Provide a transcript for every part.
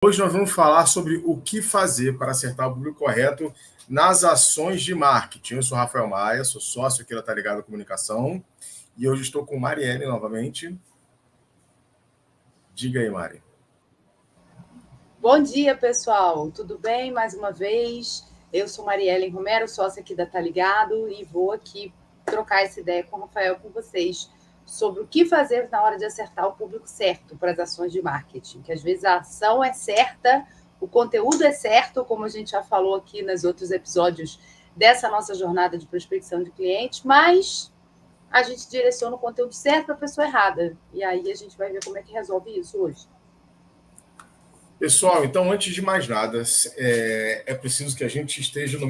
Hoje nós vamos falar sobre o que fazer para acertar o público correto nas ações de marketing. Eu sou Rafael Maia, sou sócio aqui da Tá Ligado Comunicação e hoje estou com Marielle novamente. Diga aí, Mari. Bom dia, pessoal. Tudo bem? Mais uma vez, eu sou Marielle Romero, sócia aqui da Tá Ligado e vou aqui trocar essa ideia com o Rafael, com vocês, sobre o que fazer na hora de acertar o público certo para as ações de marketing. Que às vezes a ação é certa, o conteúdo é certo, como a gente já falou aqui nos outros episódios dessa nossa jornada de prospecção de clientes, mas a gente direciona o conteúdo certo para a pessoa errada. E aí a gente vai ver como é que resolve isso hoje. Pessoal, então, antes de mais nada, é preciso que a gente esteja na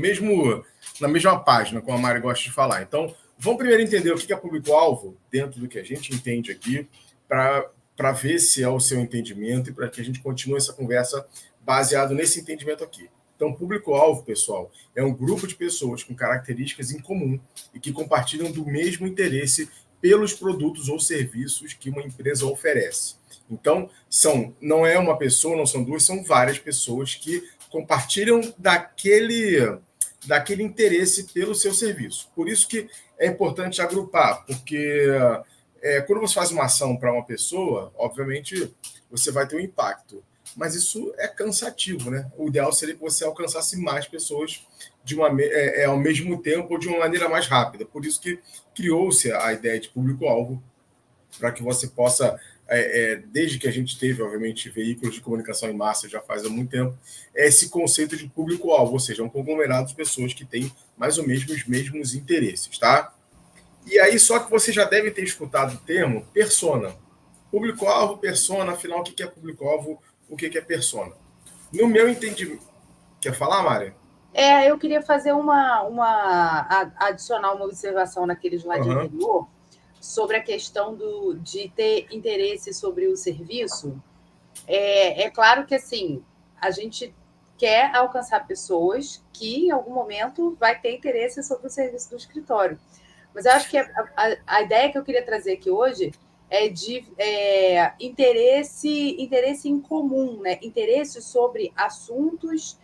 mesma página, como a Mari gosta de falar. Então, vamos primeiro entender o que é público-alvo, dentro do que a gente entende aqui, para ver se é o seu entendimento e para que a gente continue essa conversa baseado nesse entendimento aqui. Então, público-alvo, pessoal, é um grupo de pessoas com características em comum e que compartilham do mesmo interesse pelos produtos ou serviços que uma empresa oferece. Então, não é uma pessoa, não são duas, são várias pessoas que compartilham daquele interesse pelo seu serviço. Por isso que é importante agrupar, porque quando você faz uma ação para uma pessoa, obviamente você vai ter um impacto. Mas isso é cansativo, né? O ideal seria que você alcançasse mais pessoas ao mesmo tempo ou de uma maneira mais rápida. Por isso que criou-se a ideia de público-alvo, para que você possa, desde que a gente teve, obviamente, veículos de comunicação em massa já faz há muito tempo, esse conceito de público-alvo, ou seja, um conglomerado de pessoas que têm mais ou menos os mesmos interesses, tá? E aí, só que você já deve ter escutado o termo persona. Público-alvo, persona, afinal, o que é público-alvo, o que é persona? No meu entendimento... Quer falar, Mari? Eu queria fazer adicionar uma observação naquele slide anterior sobre a questão de ter interesse sobre o serviço. É claro que, assim, a gente quer alcançar pessoas que, em algum momento, vai ter interesse sobre o serviço do escritório. Mas eu acho que a ideia que eu queria trazer aqui hoje é de interesse em comum, né? Interesse sobre assuntos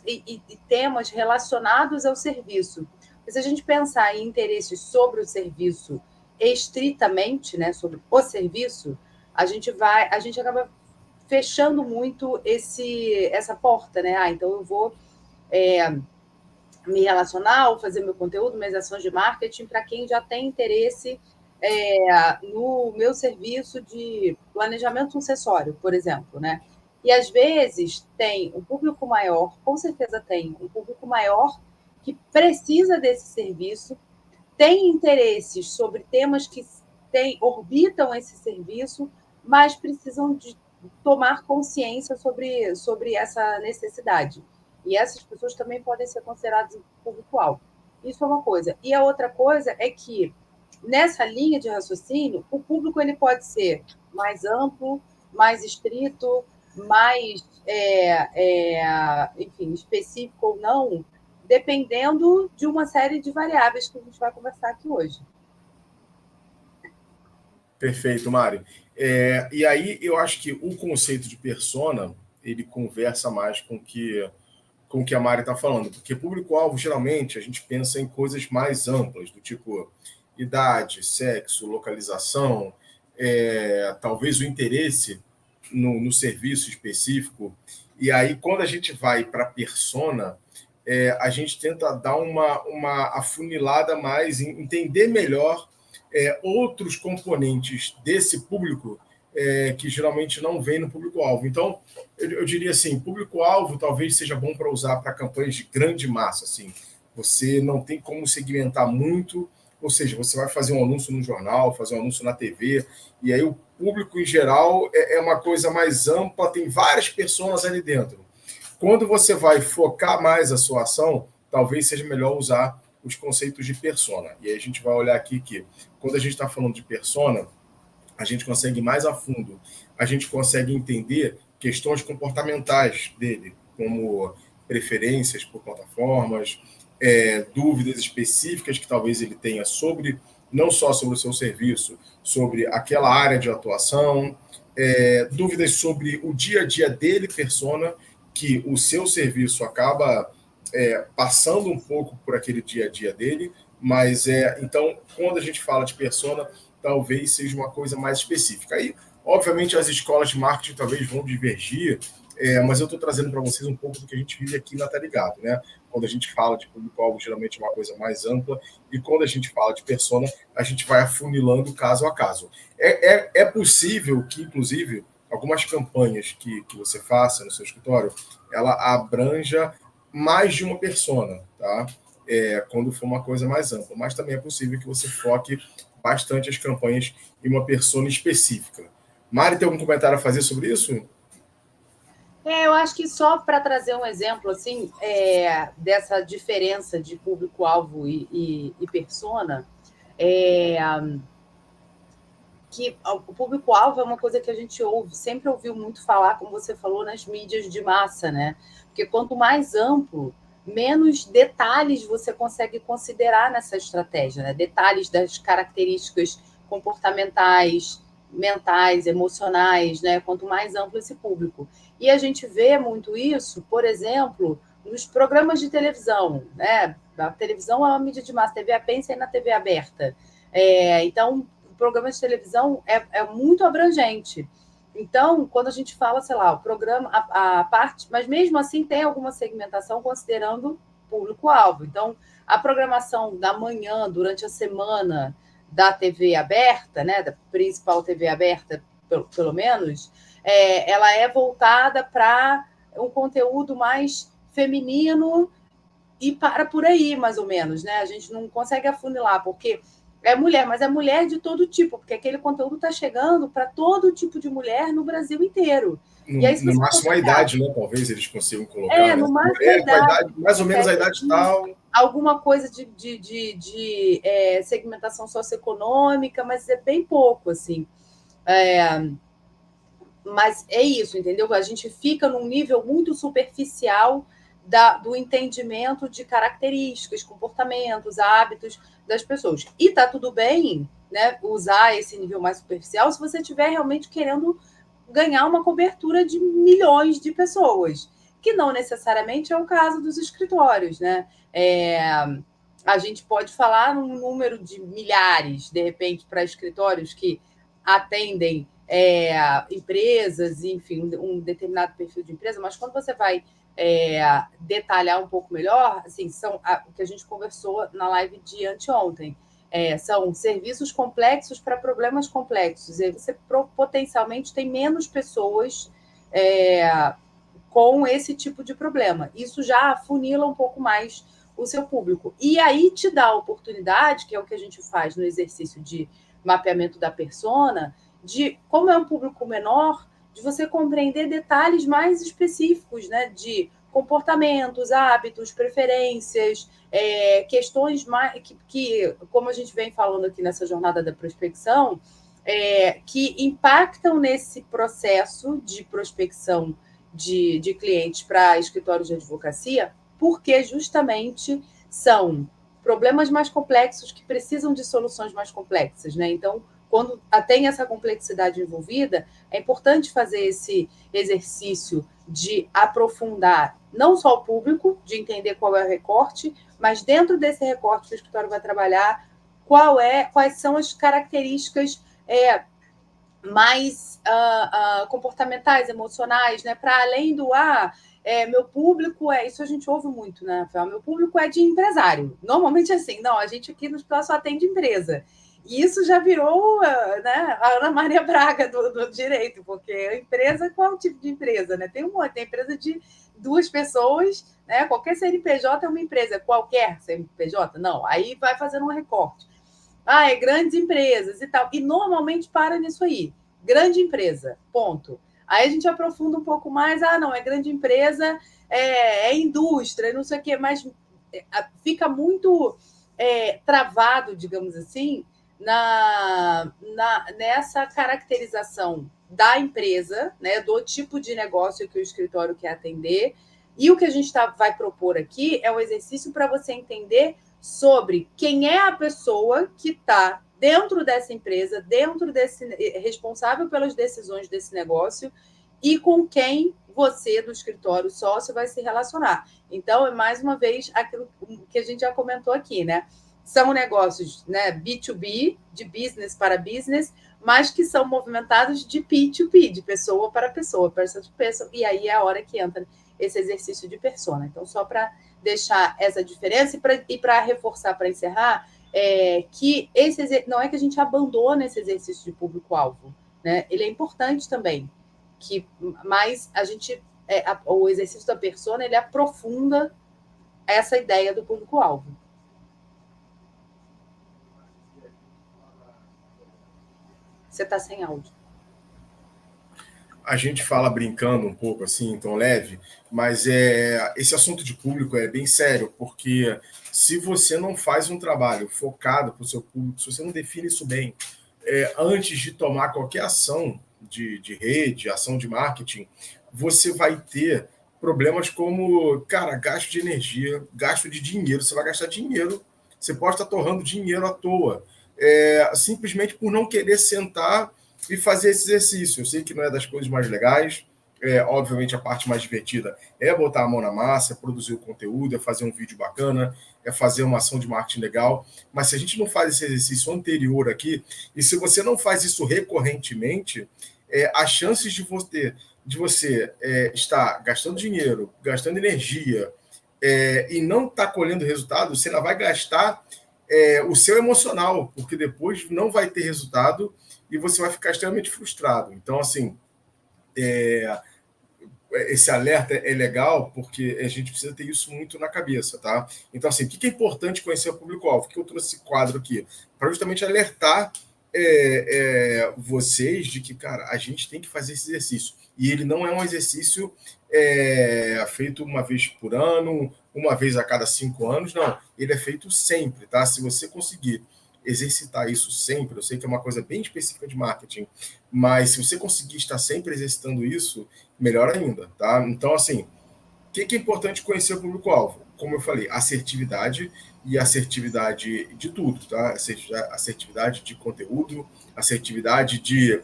e temas relacionados ao serviço. Mas se a gente pensar em interesse sobre o serviço estritamente, né, sobre o serviço, a gente acaba fechando muito essa porta, né? Então eu vou me relacionar ou fazer meu conteúdo, minhas ações de marketing para quem já tem interesse no meu serviço de planejamento sucessório, por exemplo, né? E às vezes tem um público maior, com certeza tem um público maior que precisa desse serviço, tem interesses sobre temas que orbitam esse serviço, mas precisam de tomar consciência sobre essa necessidade. E essas pessoas também podem ser consideradas público-alvo. Isso é uma coisa. E a outra coisa é que, nessa linha de raciocínio, o público ele pode ser mais amplo, mais estrito, mais, enfim, específico ou não, dependendo de uma série de variáveis que a gente vai conversar aqui hoje. Perfeito, Mário. E aí eu acho que o conceito de persona ele conversa mais com o que a Mari está falando, porque público-alvo, geralmente, a gente pensa em coisas mais amplas, do tipo idade, sexo, localização, talvez o interesse no serviço específico. E aí, quando a gente vai para a persona, a gente tenta dar uma afunilada mais, entender melhor outros componentes desse público que geralmente não vem no público-alvo. Então, eu diria assim, público-alvo talvez seja bom para usar para campanhas de grande massa. Assim. Você não tem como segmentar muito, ou seja, você vai fazer um anúncio no jornal, fazer um anúncio na TV, e aí o público em geral é uma coisa mais ampla, tem várias pessoas ali dentro. Quando você vai focar mais a sua ação, talvez seja melhor usar os conceitos de persona. E aí a gente vai olhar aqui que, quando a gente está falando de persona, a gente consegue ir mais a fundo, a gente consegue entender questões comportamentais dele, como preferências por plataformas, dúvidas específicas que talvez ele tenha não só sobre o seu serviço, sobre aquela área de atuação, dúvidas sobre o dia a dia dele, persona, que o seu serviço acaba passando um pouco por aquele dia a dia dele, mas então, quando a gente fala de persona, talvez seja uma coisa mais específica. Aí, obviamente, as escolas de marketing talvez vão divergir, mas eu estou trazendo para vocês um pouco do que a gente vive aqui na Tá Ligado, né? Quando a gente fala de público-alvo, geralmente é uma coisa mais ampla, e quando a gente fala de persona, a gente vai afunilando caso a caso. É possível que, inclusive, algumas campanhas que você faça no seu escritório, ela abranja mais de uma persona, tá? Quando for uma coisa mais ampla. Mas também é possível que você foque bastante as campanhas em uma persona específica. Mari, tem algum comentário a fazer sobre isso? Eu acho que só para trazer um exemplo assim dessa diferença de público-alvo e persona, que o público-alvo é uma coisa que a gente sempre ouviu muito falar, como você falou, nas mídias de massa, né? Porque quanto mais amplo, menos detalhes você consegue considerar nessa estratégia, né? Detalhes das características comportamentais, mentais, emocionais, né? Quanto mais amplo esse público. E a gente vê muito isso, por exemplo, nos programas de televisão, né? A televisão é uma mídia de massa, pensa aí na TV aberta. Então, o programa de televisão é muito abrangente. Então, quando a gente fala, sei lá, o programa, a parte, mas mesmo assim tem alguma segmentação considerando público-alvo. Então, a programação da manhã, durante a semana da TV aberta, né, da principal TV aberta, pelo menos, ela é voltada para um conteúdo mais feminino e para por aí, mais ou menos, né? A gente não consegue afunilar, porque é mulher, mas é mulher de todo tipo, porque aquele conteúdo está chegando para todo tipo de mulher no Brasil inteiro. E aí, se No você máximo a considerar, idade, né? Talvez eles consigam colocar, né? no máximo a Mulher com a idade, idade, mais ou menos a idade tal. alguma coisa de segmentação socioeconômica, mas é bem pouco, assim. Mas é isso, entendeu? A gente fica num nível muito superficial do entendimento de características, comportamentos, hábitos das pessoas. E tá tudo bem, né, usar esse nível mais superficial se você estiver realmente querendo ganhar uma cobertura de milhões de pessoas, que não necessariamente é o caso dos escritórios, né? A gente pode falar num número de milhares, de repente, para escritórios que atendem empresas, enfim, um determinado perfil de empresa, mas quando você vai detalhar um pouco melhor, assim, são o que a gente conversou na live de anteontem. São serviços complexos para problemas complexos. E aí você potencialmente tem menos pessoas com esse tipo de problema. Isso já afunila um pouco mais o seu público. E aí te dá a oportunidade, que é o que a gente faz no exercício de mapeamento da persona, de, como é um público menor, de você compreender detalhes mais específicos, né? De comportamentos, hábitos, preferências, questões mais que, como a gente vem falando aqui nessa jornada da prospecção, que impactam nesse processo de prospecção de clientes para escritórios de advocacia, porque justamente são problemas mais complexos que precisam de soluções mais complexas, né? Então, quando tem essa complexidade envolvida, é importante fazer esse exercício de aprofundar não só o público, de entender qual é o recorte, mas dentro desse recorte que o escritório vai trabalhar, quais são as características mais comportamentais, emocionais, né? Para além do meu público isso a gente ouve muito, né, Rafael? Meu público é de empresário. Normalmente é assim, não, a gente aqui no Hospital só atende empresa. E isso já virou, né, a Ana Maria Braga do direito, porque a empresa, qual tipo de empresa, né? Tem empresa de 2 pessoas, né? Qualquer CNPJ é uma empresa, qualquer CNPJ? Não, aí vai fazendo um recorte. Grandes empresas e tal. E normalmente para nisso aí. Grande empresa, ponto. Aí a gente aprofunda um pouco mais. Não, é grande empresa, é indústria, não sei o quê, mas fica muito travado, digamos assim, nessa caracterização da empresa, né, do tipo de negócio que o escritório quer atender. E o que a gente vai propor aqui é um exercício para você entender sobre quem é a pessoa que está dentro dessa empresa, responsável pelas decisões desse negócio e com quem você, do escritório sócio, vai se relacionar. Então, é mais uma vez aquilo que a gente já comentou aqui, né? São negócios, né, B2B, de business para business, mas que são movimentados de P2P, de pessoa para pessoa, person to person, e aí é a hora que entra esse exercício de persona. Então, só para deixar essa diferença e para reforçar, para encerrar, que não é que a gente abandona esse exercício de público-alvo, né? Ele é importante também, mas a gente, o exercício da persona, ele aprofunda essa ideia do público-alvo. Você está sem áudio. A gente fala brincando um pouco assim, em tom leve, mas esse assunto de público é bem sério, porque se você não faz um trabalho focado para o seu público, se você não define isso bem, antes de tomar qualquer ação de rede, ação de marketing, você vai ter problemas como, cara, gasto de energia, gasto de dinheiro, você vai gastar dinheiro, você pode estar torrando dinheiro à toa, simplesmente por não querer sentar e fazer esse exercício. Eu sei que não é das coisas mais legais, obviamente a parte mais divertida é botar a mão na massa, é produzir o conteúdo, é fazer um vídeo bacana, é fazer uma ação de marketing legal, mas se a gente não faz esse exercício anterior aqui, e se você não faz isso recorrentemente, as chances de você estar gastando dinheiro, gastando energia, e não estar colhendo resultado, você ainda vai gastar o seu emocional, porque depois não vai ter resultado e você vai ficar extremamente frustrado. Então, assim, esse alerta é legal porque a gente precisa ter isso muito na cabeça, tá? Então, assim, o que é importante conhecer o público-alvo? Por que eu trouxe esse quadro aqui? Para justamente alertar vocês de que, cara, a gente tem que fazer esse exercício. E ele não é um exercício feito uma vez por ano, uma vez a cada 5 anos, não. Ele é feito sempre, tá? Se você conseguir exercitar isso sempre, eu sei que é uma coisa bem específica de marketing, mas se você conseguir estar sempre exercitando isso, melhor ainda, tá? Então, assim, o que é importante conhecer o público-alvo? Como eu falei, assertividade e assertividade de tudo, tá? Assertividade de conteúdo, assertividade de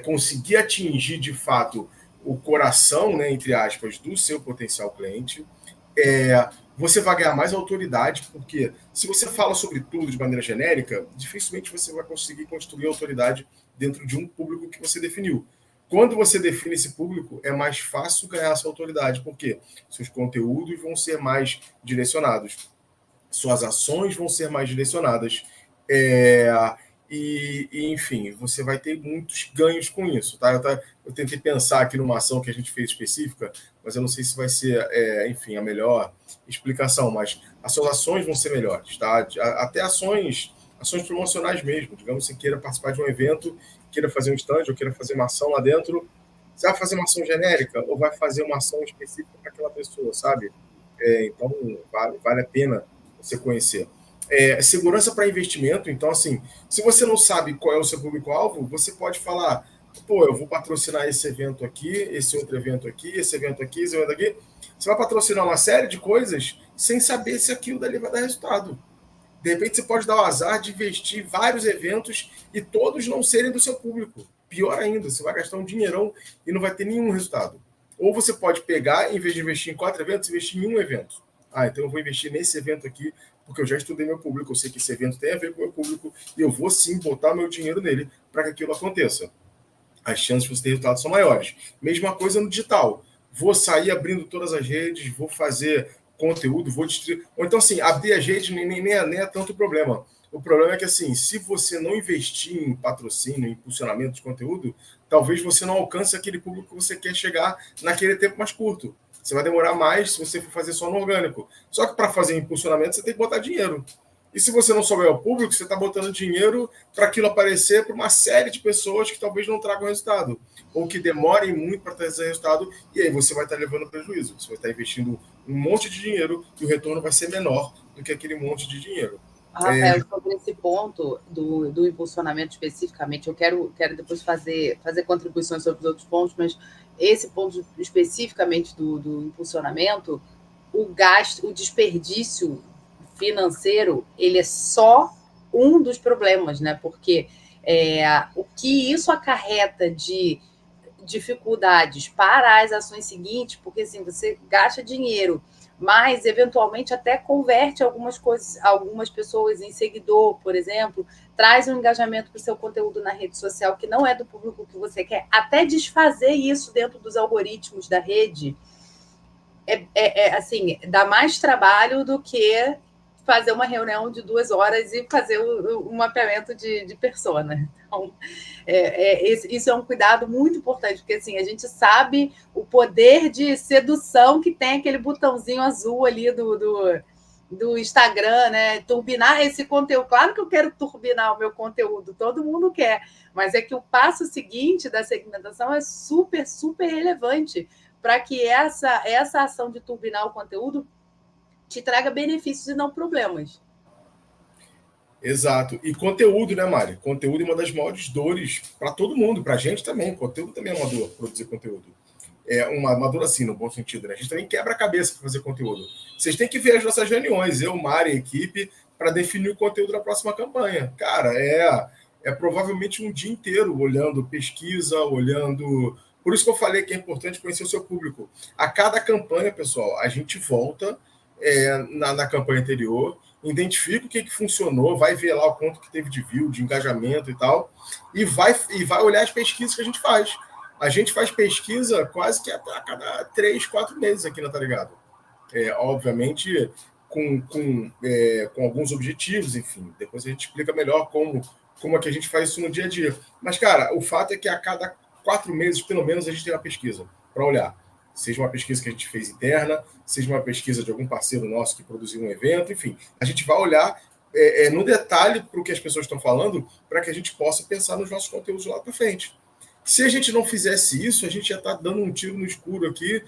conseguir atingir, de fato, o coração, né, entre aspas, do seu potencial cliente. Você vai ganhar mais autoridade, porque se você fala sobre tudo de maneira genérica, dificilmente você vai conseguir construir autoridade dentro de um público que você definiu. Quando você define esse público, é mais fácil ganhar essa autoridade, porque seus conteúdos vão ser mais direcionados, suas ações vão ser mais direcionadas, enfim, você vai ter muitos ganhos com isso, tá? Eu tentei pensar aqui numa ação que a gente fez específica, mas eu não sei se vai ser, enfim, a melhor explicação, mas as suas ações vão ser melhores, tá? Até ações promocionais mesmo. Digamos que você queira participar de um evento, queira fazer um stand ou queira fazer uma ação lá dentro, você vai fazer uma ação genérica ou vai fazer uma ação específica para aquela pessoa, sabe? Então, vale a pena você conhecer. Segurança para investimento. Então, assim, se você não sabe qual é o seu público-alvo, você pode falar, pô, eu vou patrocinar esse evento aqui, esse outro evento aqui, esse evento aqui, esse evento aqui. Você vai patrocinar uma série de coisas sem saber se aquilo dali vai dar resultado. De repente, você pode dar o azar de investir em vários eventos e todos não serem do seu público. Pior ainda, você vai gastar um dinheirão e não vai ter nenhum resultado. Ou você pode pegar, em vez de investir em 4 eventos, investir em um evento. Então eu vou investir nesse evento aqui, porque eu já estudei meu público, eu sei que esse evento tem a ver com o meu público, e eu vou sim botar meu dinheiro nele para que aquilo aconteça. As chances de você ter resultados são maiores. Mesma coisa no digital. Vou sair abrindo todas as redes, vou fazer conteúdo, vou distribuir. Ou então, assim, abrir as redes nem é tanto problema. O problema é que, assim, se você não investir em patrocínio, em impulsionamento de conteúdo, talvez você não alcance aquele público que você quer chegar naquele tempo mais curto. Você vai demorar mais se você for fazer só no orgânico. Só que para fazer impulsionamento, você tem que botar dinheiro. E se você não souber o público, você está botando dinheiro para aquilo aparecer para uma série de pessoas que talvez não tragam resultado, ou que demorem muito para trazer resultado, e aí você vai estar levando prejuízo. Você vai estar investindo um monte de dinheiro e o retorno vai ser menor do que aquele monte de dinheiro. Rafael, sobre esse ponto do impulsionamento especificamente, eu quero depois fazer contribuições sobre os outros pontos, mas esse ponto especificamente do impulsionamento, o gasto, o desperdício financeiro, ele é só um dos problemas, né? Porque o que isso acarreta de dificuldades para as ações seguintes, porque assim, você gasta dinheiro, mas eventualmente até converte algumas coisas, algumas pessoas em seguidor, por exemplo, traz um engajamento para o seu conteúdo na rede social que não é do público que você quer, até desfazer isso dentro dos algoritmos da rede, assim, dá mais trabalho do que fazer uma reunião de 2 horas e fazer um mapeamento de persona. Então, isso é um cuidado muito importante, porque assim, a gente sabe o poder de sedução que tem aquele botãozinho azul ali do Instagram, né? Turbinar esse conteúdo. Claro que eu quero turbinar o meu conteúdo, todo mundo quer, mas é que o passo seguinte da segmentação é super, super relevante para que essa ação de turbinar o conteúdo te traga benefícios e não problemas. Exato. E conteúdo, né, Mari? Conteúdo é uma das maiores dores para todo mundo, para a gente também. Conteúdo também é uma dor, produzir conteúdo. É uma dor assim, no bom sentido, né? A gente também quebra a cabeça para fazer conteúdo. Vocês têm que ver as nossas reuniões, eu, Mari, a equipe, para definir o conteúdo da próxima campanha. Cara, é provavelmente um dia inteiro olhando pesquisa, olhando. Por isso que eu falei que é importante conhecer o seu público. A cada campanha, pessoal, a gente volta na campanha anterior, identifica o que funcionou, vai ver lá o quanto que teve de view, de engajamento e tal, e vai olhar as pesquisas que a gente faz. A gente faz pesquisa quase que a cada 3, 4 meses aqui na Tá Ligado. Obviamente, com alguns objetivos, enfim. Depois a gente explica melhor como é que a gente faz isso no dia a dia. Mas, cara, o fato é que a cada 4 meses, pelo menos, a gente tem uma pesquisa para olhar. Seja uma pesquisa que a gente fez interna, seja uma pesquisa de algum parceiro nosso que produziu um evento, enfim. A gente vai olhar no detalhe para o que as pessoas estão falando, para que a gente possa pensar nos nossos conteúdos lá para frente. Se a gente não fizesse isso, a gente já está dando um tiro no escuro aqui,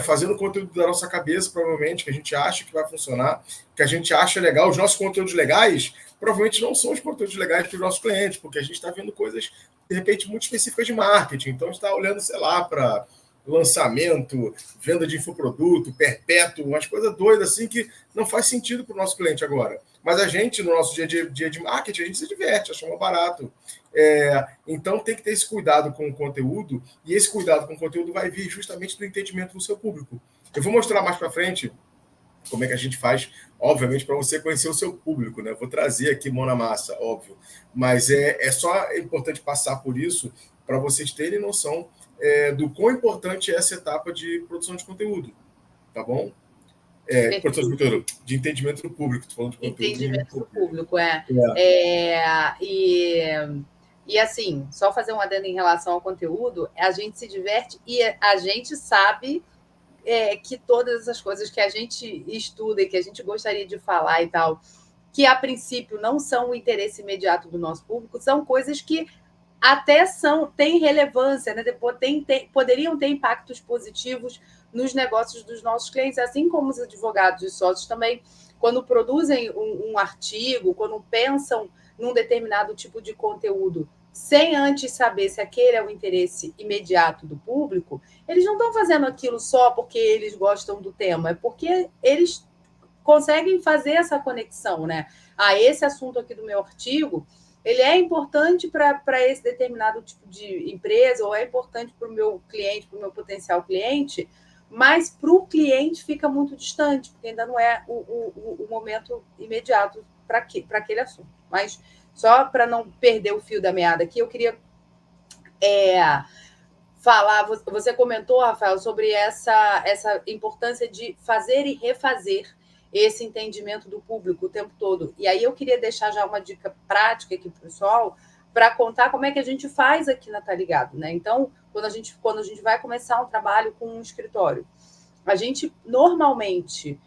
fazendo conteúdo da nossa cabeça, provavelmente, que a gente acha que vai funcionar, que a gente acha legal. Os nossos conteúdos legais, provavelmente não são os conteúdos legais para os nossos clientes, porque a gente está vendo coisas, de repente, muito específicas de marketing. Então, a gente está olhando, sei lá, para lançamento, venda de infoproduto, perpétuo, umas coisas doidas assim que não faz sentido para o nosso cliente agora. Mas a gente, no nosso dia de marketing, a gente se diverte, acha mais barato. Então tem que ter esse cuidado com o conteúdo, e esse cuidado com o conteúdo vai vir justamente do entendimento do seu público. Eu vou mostrar mais para frente como é que a gente faz, obviamente, para você conhecer o seu público, né? Vou trazer aqui mão na massa, óbvio. Mas é só importante passar por isso para vocês terem noção do quão importante é essa etapa de produção de conteúdo, tá bom? Produção de conteúdo, de entendimento do público. Tô falando de conteúdo. Entendimento do público, E assim, só fazer um adendo em relação ao conteúdo, a gente se diverte e a gente sabe que todas essas coisas que a gente estuda e que a gente gostaria de falar e tal, que a princípio não são o interesse imediato do nosso público, são coisas que até têm relevância, né? Poderiam ter impactos positivos nos negócios dos nossos clientes, assim como os advogados e sócios também, quando produzem um artigo, quando pensam num determinado tipo de conteúdo, sem antes saber se aquele é o interesse imediato do público, eles não estão fazendo aquilo só porque eles gostam do tema, é porque eles conseguem fazer essa conexão, né? Esse assunto aqui do meu artigo, ele é importante para esse determinado tipo de empresa, ou é importante para o meu cliente, para o meu potencial cliente, mas para o cliente fica muito distante, porque ainda não é o momento imediato para aquele assunto. Mas só para não perder o fio da meada aqui, eu queria falar, você comentou, Rafael, sobre essa importância de fazer e refazer esse entendimento do público o tempo todo. E aí eu queria deixar já uma dica prática aqui para o pessoal, para contar como é que a gente faz aqui na Tá Ligado, né? Então, quando a gente vai começar um trabalho com um escritório, a gente normalmente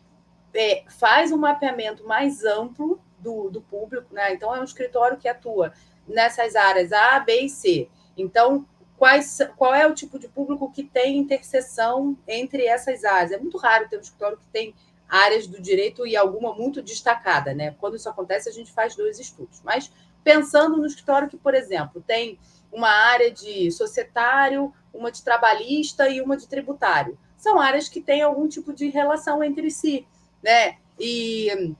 faz um mapeamento mais amplo do público, né? Então, é um escritório que atua nessas áreas A, B e C. Então, qual é o tipo de público que tem interseção entre essas áreas? É muito raro ter um escritório que tem áreas do direito e alguma muito destacada, né? Quando isso acontece, a gente faz 2 estudos. Mas pensando no escritório que, por exemplo, tem uma área de societário, uma de trabalhista e uma de tributário. São áreas que têm algum tipo de relação entre si, né? E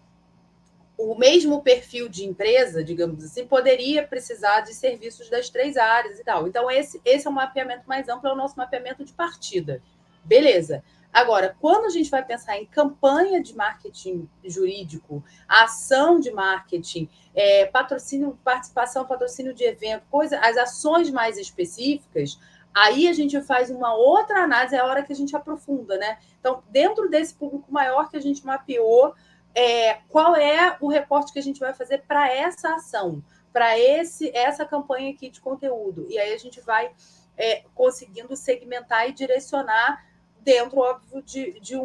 o mesmo perfil de empresa, digamos assim, poderia precisar de serviços das 3 áreas e tal. Então, esse é um mapeamento mais amplo, é o nosso mapeamento de partida. Beleza. Agora, quando a gente vai pensar em campanha de marketing jurídico, ação de marketing, patrocínio, participação, patrocínio de evento, as ações mais específicas, aí a gente faz uma outra análise, é a hora que a gente aprofunda, né? Então, dentro desse público maior que a gente mapeou, qual é o recorte que a gente vai fazer para essa ação, para essa campanha aqui de conteúdo. E aí a gente vai conseguindo segmentar e direcionar dentro, óbvio, de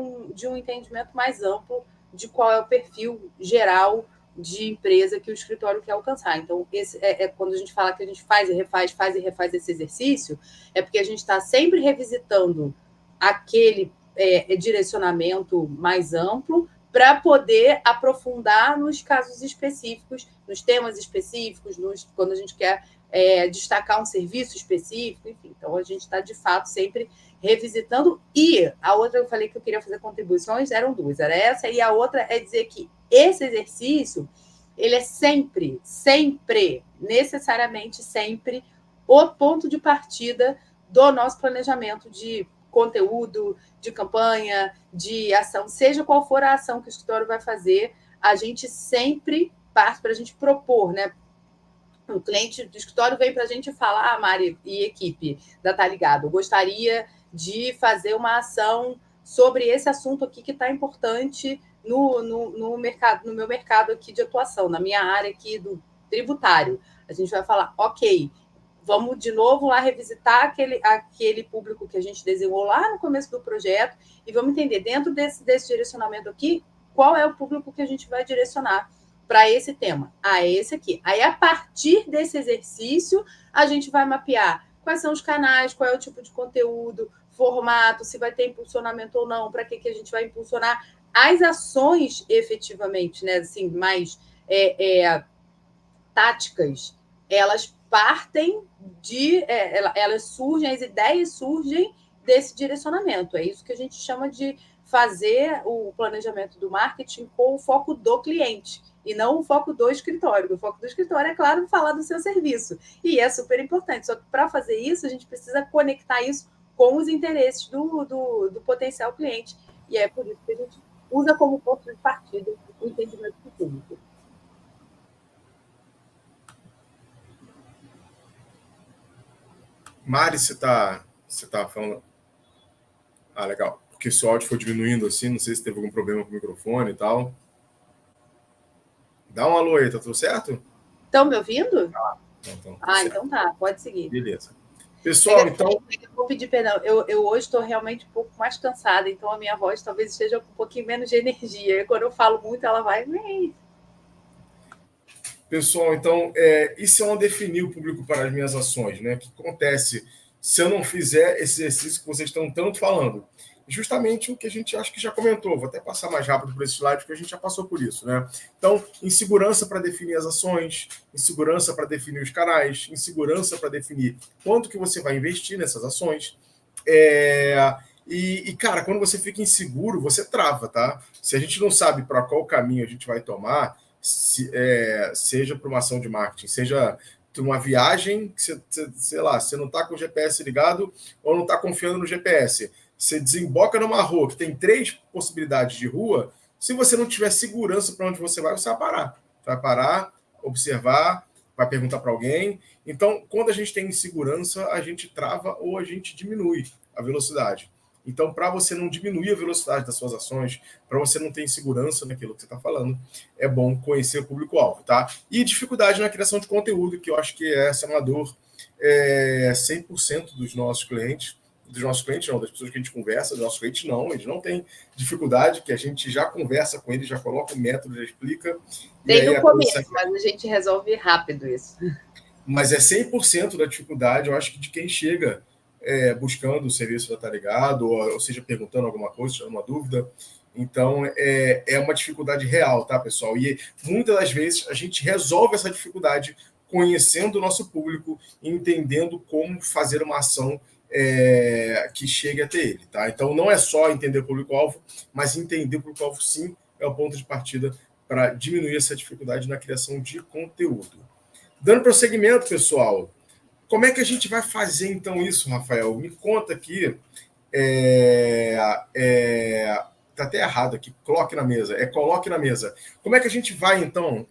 um entendimento mais amplo de qual é o perfil geral de empresa que o escritório quer alcançar. Então, esse quando a gente fala que a gente faz e refaz esse exercício, é porque a gente está sempre revisitando aquele direcionamento mais amplo para poder aprofundar nos casos específicos, nos temas específicos, quando a gente quer destacar um serviço específico, enfim. Então, a gente está, de fato, sempre revisitando. E a outra, eu falei que eu queria fazer contribuições, eram 2. Era essa, e a outra é dizer que esse exercício, ele é sempre, necessariamente sempre, o ponto de partida do nosso planejamento de conteúdo, de campanha, de ação, seja qual for a ação que o escritório vai fazer, a gente sempre parte para a gente propor, né? O cliente do escritório vem para a gente falar, Mari e equipe da Tá Ligado, gostaria de fazer uma ação sobre esse assunto aqui que está importante no mercado, no meu mercado aqui de atuação, na minha área aqui do tributário. A gente vai falar, ok, vamos de novo lá revisitar aquele público que a gente desenhou lá no começo do projeto e vamos entender, dentro desse direcionamento aqui, qual é o público que a gente vai direcionar para esse tema. É esse aqui. Aí, a partir desse exercício, a gente vai mapear quais são os canais, qual é o tipo de conteúdo, formato, se vai ter impulsionamento ou não, para que a gente vai impulsionar as ações efetivamente, né? Assim, mais táticas, elas partem elas surgem, as ideias surgem desse direcionamento. É isso que a gente chama de fazer o planejamento do marketing com o foco do cliente e não o foco do escritório. O foco do escritório é, claro, falar do seu serviço. E é super importante. Só que para fazer isso, a gente precisa conectar isso com os interesses do potencial cliente. E é por isso que a gente usa como ponto de partida o entendimento do público. Mari, você tá falando... legal. Porque se o áudio for diminuindo assim, não sei se teve algum problema com o microfone e tal. Dá um alô aí, tá tudo certo? Estão me ouvindo? Então tá. Pode seguir. Beleza. Pessoal, então... Eu vou pedir perdão. Eu hoje estou realmente um pouco mais cansada, então a minha voz talvez esteja com um pouquinho menos de energia. E quando eu falo muito, ela vai... Pessoal, então, isso é uma definir o público para as minhas ações, né? O que acontece se eu não fizer esse exercício que vocês estão tanto falando? Justamente o que a gente acho que já comentou. Vou até passar mais rápido por esse slide, porque a gente já passou por isso, né? Então, insegurança para definir as ações, insegurança para definir os canais, insegurança para definir quanto que você vai investir nessas ações. Cara, quando você fica inseguro, você trava, tá? Se a gente não sabe para qual caminho a gente vai tomar, seja para uma ação de marketing, seja uma viagem que você não está com o GPS ligado ou não está confiando no GPS. Você desemboca numa rua que tem 3 possibilidades de rua. Se você não tiver segurança para onde você vai parar. Você vai parar, observar, vai perguntar para alguém. Então, quando a gente tem insegurança, a gente trava ou a gente diminui a velocidade. Então, para você não diminuir a velocidade das suas ações, para você não ter insegurança naquilo que você está falando, é bom conhecer o público-alvo, tá? E dificuldade na criação de conteúdo, que eu acho que essa é uma dor 100% dos nossos clientes não, das pessoas que a gente conversa, dos nossos clientes não, eles não têm dificuldade, que a gente já conversa com eles, já coloca o método, já explica. Tem no começo, mas a gente resolve rápido isso. Mas é 100% da dificuldade, eu acho que de quem chega buscando o serviço da Tá Ligado, ou seja, perguntando alguma coisa, tirando uma dúvida. Então, é uma dificuldade real, tá, pessoal? E muitas das vezes a gente resolve essa dificuldade conhecendo o nosso público e entendendo como fazer uma ação que chegue até ele, tá? Então, não é só entender o público-alvo, mas entender o público-alvo, sim, é o ponto de partida para diminuir essa dificuldade na criação de conteúdo. Dando prosseguimento, pessoal, como é que a gente vai fazer, então, isso, Rafael? Me conta aqui. Tá até errado aqui, coloque na mesa. Coloque na mesa. Como é que a gente vai, então,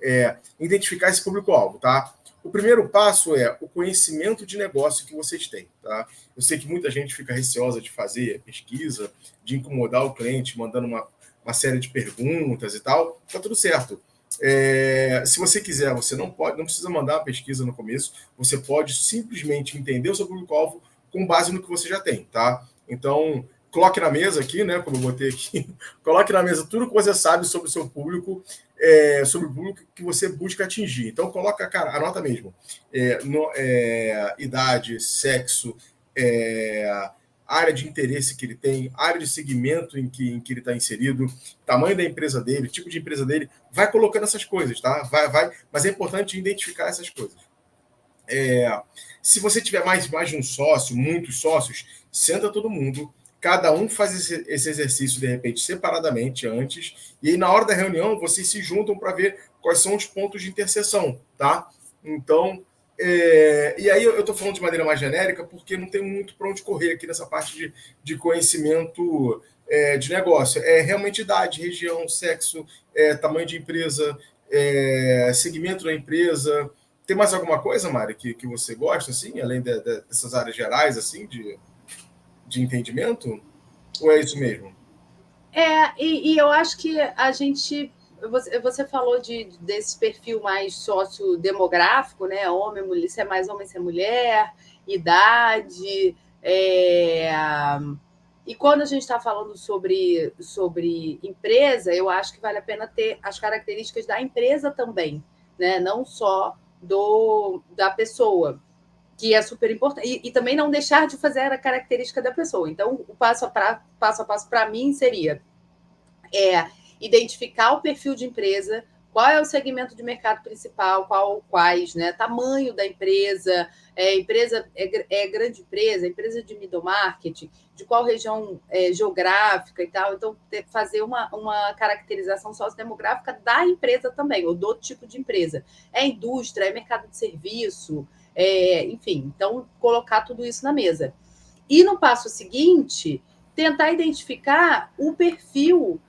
identificar esse público-alvo, tá? O primeiro passo é o conhecimento de negócio que vocês têm, tá? Eu sei que muita gente fica receosa de fazer pesquisa, de incomodar o cliente, mandando uma série de perguntas e tal. Tá tudo certo. Se você quiser, você não precisa mandar uma pesquisa no começo, você pode simplesmente entender o seu público-alvo com base no que você já tem, tá? Então, coloque na mesa aqui, né? Como eu botei aqui, coloque na mesa tudo que você sabe sobre o seu público, sobre o público que você busca atingir. Então, coloca, cara, anota mesmo. Idade, sexo, área de interesse que ele tem, área de segmento em que ele está inserido, tamanho da empresa dele, tipo de empresa dele, vai colocando essas coisas, tá? Vai, mas é importante identificar essas coisas. Se você tiver mais de um sócio, muitos sócios, senta todo mundo, cada um faz esse exercício, de repente, separadamente antes, e aí na hora da reunião vocês se juntam para ver quais são os pontos de interseção, tá? Então, e aí eu estou falando de maneira mais genérica porque não tem muito para onde correr aqui nessa parte de conhecimento de negócio. É realmente idade, região, sexo, tamanho de empresa, segmento da empresa. Tem mais alguma coisa, Mari, que você gosta, assim, além dessas áreas gerais, assim, de entendimento? Ou é isso mesmo? E eu acho que a gente... Você falou desse perfil mais sociodemográfico, né? Homem, mulher, se é mais homem, se é mulher, idade. E quando a gente está falando sobre empresa, eu acho que vale a pena ter as características da empresa também, né? Não só da pessoa, que é super importante. E também não deixar de fazer a característica da pessoa. Então, o passo a passo para mim seria identificar o perfil de empresa, qual é o segmento de mercado principal, quais, né? Tamanho da empresa, empresa grande empresa de middle market, de qual região geográfica e tal. Então, fazer uma caracterização sociodemográfica da empresa também, ou do tipo de empresa. É indústria, é mercado de serviço, enfim. Então, colocar tudo isso na mesa. E no passo seguinte, tentar identificar o perfil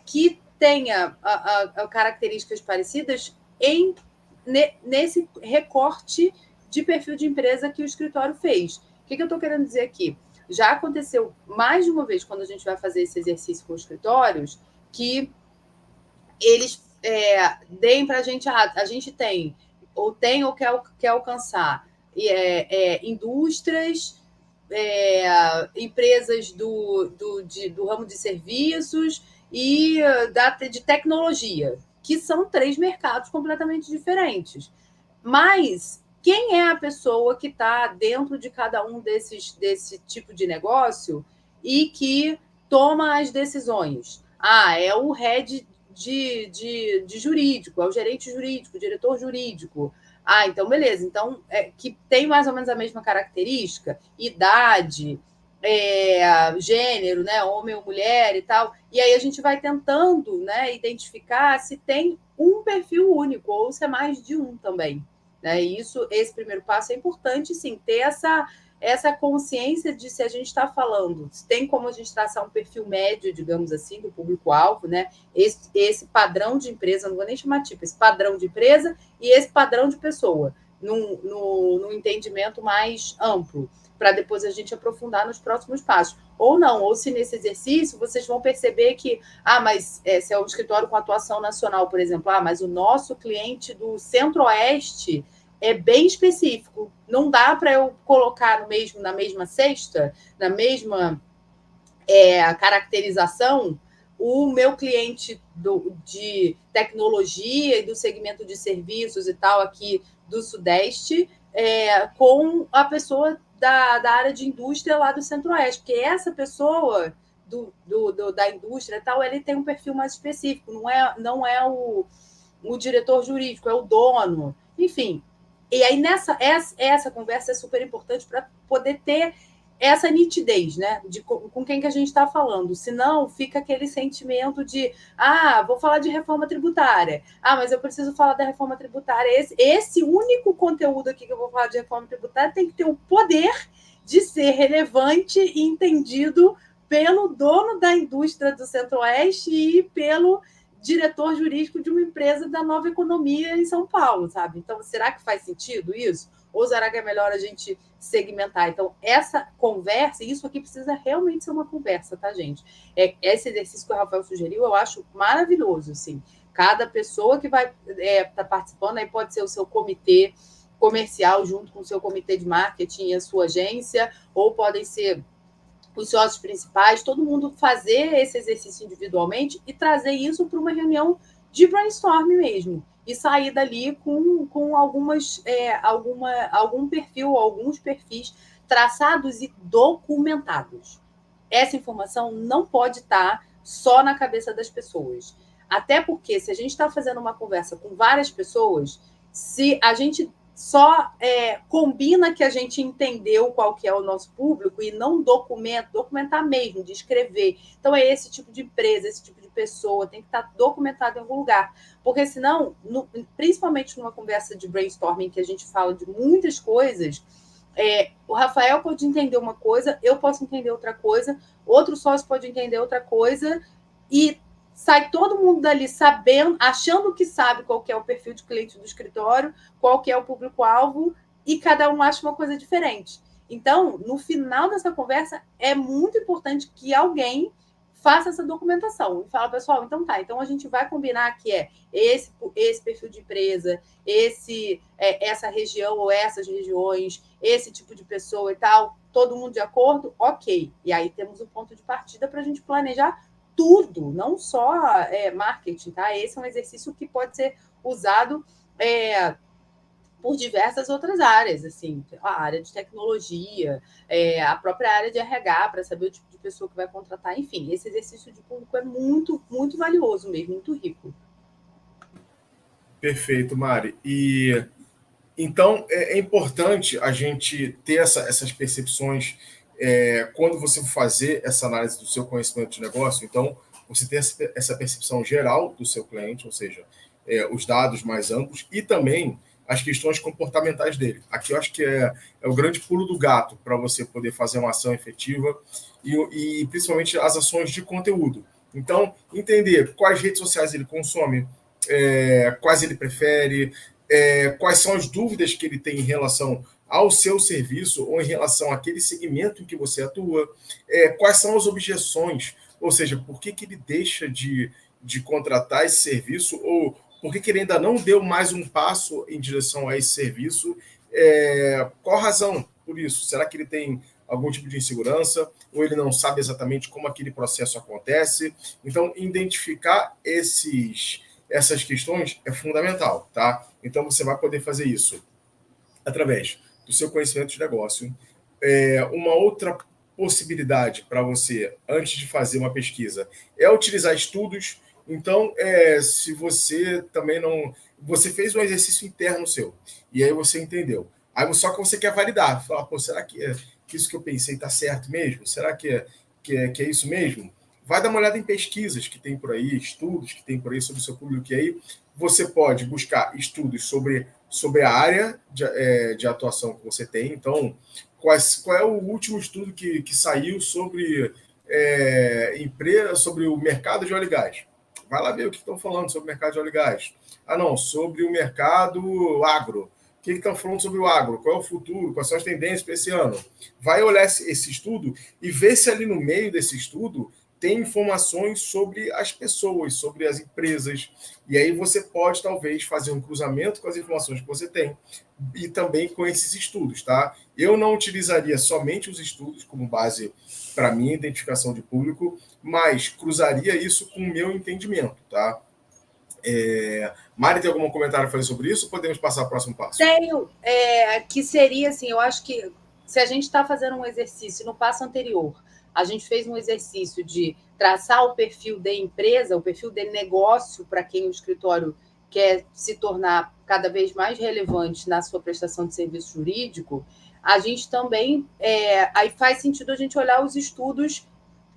que tenha características parecidas nesse recorte de perfil de empresa que o escritório fez. O que eu estou querendo dizer aqui? Já aconteceu mais de uma vez, quando a gente vai fazer esse exercício com os escritórios, que eles deem para a gente, a gente tem ou quer alcançar indústrias, empresas do ramo de serviços e de tecnologia, que são 3 mercados completamente diferentes. Mas quem é a pessoa que está dentro de cada um desse tipo de negócio e que toma as decisões? É o head de jurídico, é o gerente jurídico, o diretor jurídico. Então, beleza. Então, que tem mais ou menos a mesma característica, idade, gênero, né, homem ou mulher e tal. E aí a gente vai tentando, né, identificar se tem um perfil único ou se é mais de um também. Né? E esse primeiro passo é importante, sim, ter essa consciência de se a gente está falando, se tem como a gente traçar um perfil médio, digamos assim, do público-alvo, né? Esse padrão de empresa, não vou nem chamar tipo, esse padrão de empresa e esse padrão de pessoa, num entendimento mais amplo, para depois a gente aprofundar nos próximos passos. Ou não, ou se nesse exercício vocês vão perceber que, mas se é um escritório com atuação nacional, por exemplo, mas o nosso cliente do Centro-Oeste é bem específico. Não dá para eu colocar na mesma cesta, na mesma caracterização, o meu cliente de tecnologia e do segmento de serviços e tal aqui do Sudeste com a pessoa da área de indústria lá do Centro-Oeste, porque essa pessoa da indústria e tal, ele tem um perfil mais específico, não é o diretor jurídico, é o dono, enfim. E aí, essa conversa é super importante para poder ter essa nitidez, né, de com quem que a gente está falando. Senão, fica aquele sentimento de, vou falar de reforma tributária. Mas eu preciso falar da reforma tributária. Esse único conteúdo aqui que eu vou falar de reforma tributária tem que ter o poder de ser relevante e entendido pelo dono da indústria do Centro-Oeste e pelo diretor jurídico de uma empresa da Nova Economia em São Paulo, sabe? Então, será que faz sentido isso? Ou será que é melhor a gente segmentar? Então, essa conversa, isso aqui precisa realmente ser uma conversa, tá, gente? Esse exercício que o Rafael sugeriu, eu acho maravilhoso, assim. Cada pessoa que vai tá participando, aí pode ser o seu comitê comercial junto com o seu comitê de marketing e a sua agência, ou podem ser os sócios principais, todo mundo fazer esse exercício individualmente e trazer isso para uma reunião de brainstorm mesmo. E sair dali com algum perfil, alguns perfis traçados e documentados. Essa informação não pode estar só na cabeça das pessoas. Até porque, se a gente está fazendo uma conversa com várias pessoas, se a gente só combina que a gente entendeu qual que é o nosso público e não documentar mesmo, de escrever. Então, é esse tipo de empresa, esse tipo de pessoa, tem que estar documentado em algum lugar. Porque senão, principalmente numa conversa de brainstorming, que a gente fala de muitas coisas, o Rafael pode entender uma coisa, eu posso entender outra coisa, outro sócio pode entender outra coisa, e sai todo mundo dali sabendo, achando que sabe qual que é o perfil de cliente do escritório, qual que é o público-alvo, e cada um acha uma coisa diferente. Então, no final dessa conversa, é muito importante que alguém faça essa documentação e fala, pessoal, então a gente vai combinar que esse perfil de empresa, essa região ou essas regiões, esse tipo de pessoa e tal, todo mundo de acordo? Ok. E aí temos um ponto de partida para a gente planejar tudo, não só marketing, tá? Esse é um exercício que pode ser usado por diversas outras áreas, assim, a área de tecnologia, a própria área de RH, para saber o tipo de pessoa que vai contratar, enfim, esse exercício de público é muito, muito valioso mesmo, muito rico. Perfeito, Mari. E então é importante a gente ter essas percepções quando você for fazer essa análise do seu conhecimento de negócio. Então, você tem essa percepção geral do seu cliente, ou seja, os dados mais amplos e também as questões comportamentais dele. Aqui eu acho que é o grande pulo do gato para você poder fazer uma ação efetiva e principalmente as ações de conteúdo. Então, entender quais redes sociais ele consome, quais ele prefere, quais são as dúvidas que ele tem em relação ao seu serviço ou em relação àquele segmento em que você atua, quais são as objeções, ou seja, por que ele deixa de contratar esse serviço ou por que ele ainda não deu mais um passo em direção a esse serviço, qual a razão por isso? Será que ele tem algum tipo de insegurança ou ele não sabe exatamente como aquele processo acontece? Então, identificar essas questões é fundamental, tá? Então, você vai poder fazer isso através do seu conhecimento de negócio. Uma outra possibilidade para você, antes de fazer uma pesquisa, é utilizar estudos. Então, se você também não... Você fez um exercício interno seu, e aí você entendeu. Aí só que você quer validar. Falar, pô, será que isso que eu pensei está certo mesmo? Será que é isso mesmo? Vai dar uma olhada em pesquisas que tem por aí, estudos que tem por aí sobre o seu público, e aí você pode buscar estudos sobre a área de atuação que você tem. Então, qual é o último estudo que saiu sobre empresa, sobre o mercado de óleo e gás? Vai lá ver o que estão falando sobre o mercado de óleo e gás. Não, sobre o mercado agro. O que estão falando sobre o agro? Qual é o futuro? Quais são as tendências para esse ano? Vai olhar esse estudo e ver se ali no meio desse estudo tem informações sobre as pessoas, sobre as empresas. E aí você pode, talvez, fazer um cruzamento com as informações que você tem e também com esses estudos, tá? Eu não utilizaria somente os estudos como base para minha identificação de público, mas cruzaria isso com o meu entendimento, tá? Mari, tem algum comentário a fazer sobre isso ou podemos passar ao próximo passo? Tenho, que seria assim, eu acho que se a gente está fazendo um exercício no passo anterior, a gente fez um exercício de traçar o perfil da empresa, o perfil de negócio para quem o escritório quer se tornar cada vez mais relevante na sua prestação de serviço jurídico. a gente também, aí faz sentido a gente olhar os estudos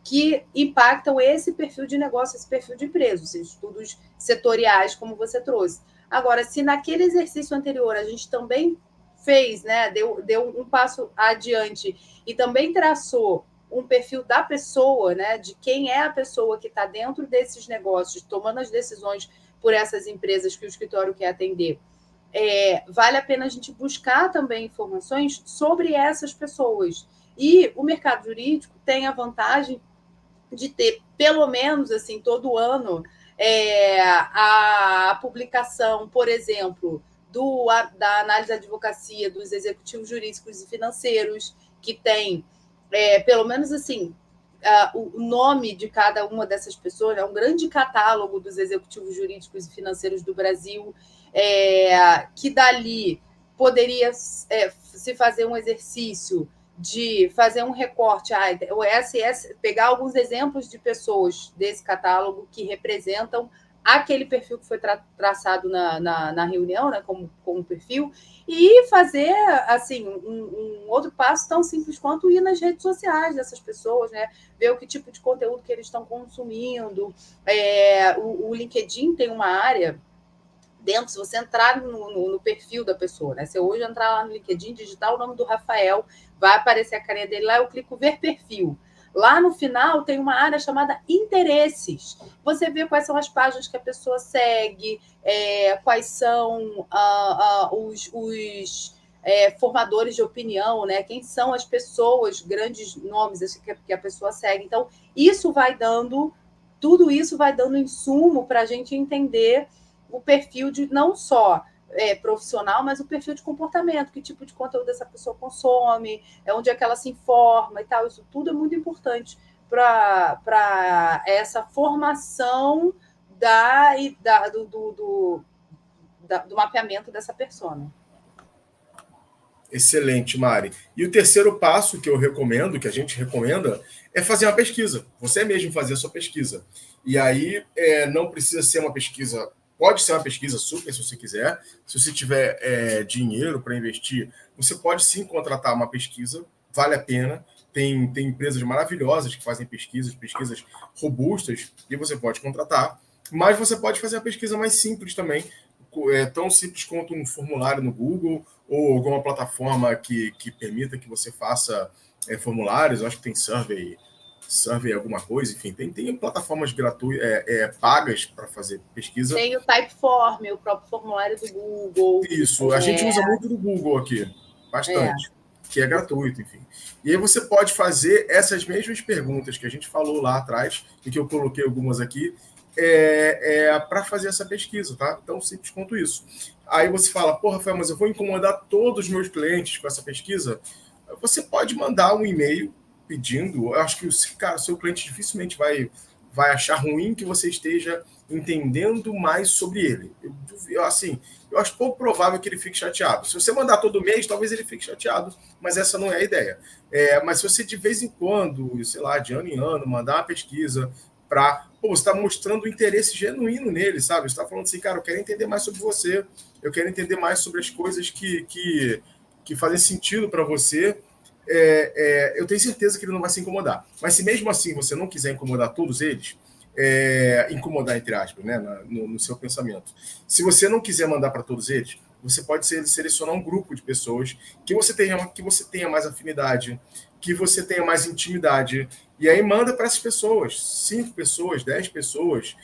que impactam esse perfil de negócio, esse perfil de empresa, os estudos setoriais, como você trouxe. Agora, se naquele exercício anterior a gente também fez, né, deu um passo adiante e também traçou um perfil da pessoa, né, de quem é a pessoa que está dentro desses negócios, tomando as decisões por essas empresas que o escritório quer atender, vale a pena a gente buscar também informações sobre essas pessoas. E o mercado jurídico tem a vantagem de ter, pelo menos, assim, todo ano, a publicação, por exemplo, da análise da advocacia dos executivos jurídicos e financeiros, que tem, pelo menos, assim, o nome de cada uma dessas pessoas, é um grande catálogo dos executivos jurídicos e financeiros do Brasil, que dali poderia se fazer um exercício de fazer um recorte, o SS, pegar alguns exemplos de pessoas desse catálogo que representam aquele perfil que foi traçado na reunião, né, como perfil, e fazer assim um outro passo tão simples quanto ir nas redes sociais dessas pessoas, né, ver o que tipo de conteúdo que eles estão consumindo. O LinkedIn tem uma área dentro, se você entrar no perfil da pessoa, né? Se eu hoje entrar lá no LinkedIn, digitar o nome do Rafael, vai aparecer a carinha dele lá, eu clico ver perfil. Lá no final tem uma área chamada interesses. Você vê quais são as páginas que a pessoa segue, quais são os formadores de opinião, né? Quem são as pessoas, grandes nomes que a pessoa segue. Então, tudo isso vai dando insumo para a gente entender o perfil de não só profissional, mas o perfil de comportamento, que tipo de conteúdo essa pessoa consome, onde é que ela se informa e tal. Isso tudo é muito importante para essa formação do mapeamento dessa persona. Excelente, Mari. E o terceiro passo que eu recomendo, que a gente recomenda, é fazer uma pesquisa. Você mesmo fazer a sua pesquisa. E aí não precisa ser uma pesquisa. Pode ser uma pesquisa super, se você quiser. Se você tiver dinheiro para investir, você pode sim contratar uma pesquisa. Vale a pena. Tem empresas maravilhosas que fazem pesquisas robustas, e você pode contratar. Mas você pode fazer a pesquisa mais simples também, tão simples quanto um formulário no Google ou alguma plataforma que permita que você faça formulários. Eu acho que tem Survey alguma coisa, enfim, tem plataformas gratuitas, pagas para fazer pesquisa. Tem o Typeform, o próprio formulário do Google. Isso, a gente usa muito do Google aqui, bastante, que é gratuito, enfim. E aí você pode fazer essas mesmas perguntas que a gente falou lá atrás, e que eu coloquei algumas aqui, para fazer essa pesquisa, tá? Tão simples quanto isso. Aí você fala, pô, Rafael, mas eu vou incomodar todos os meus clientes com essa pesquisa. Você pode mandar um e-mail pedindo. Eu acho que o seu cliente dificilmente vai achar ruim que você esteja entendendo mais sobre ele. Eu acho pouco provável que ele fique chateado. Se você mandar todo mês, talvez ele fique chateado, mas essa não é a ideia. Mas se você de vez em quando, sei lá, de ano em ano, mandar uma pesquisa você está mostrando um interesse genuíno nele, sabe? Você está falando assim, cara, eu quero entender mais sobre você, eu quero entender mais sobre as coisas que fazem sentido para você. Eu tenho certeza que ele não vai se incomodar. Mas se mesmo assim você não quiser incomodar todos eles, incomodar entre aspas, né, no seu pensamento, se você não quiser mandar para todos eles, você pode selecionar um grupo de pessoas que você tenha mais afinidade, que você tenha mais intimidade, e aí manda para essas pessoas, 5 pessoas, 10 pessoas,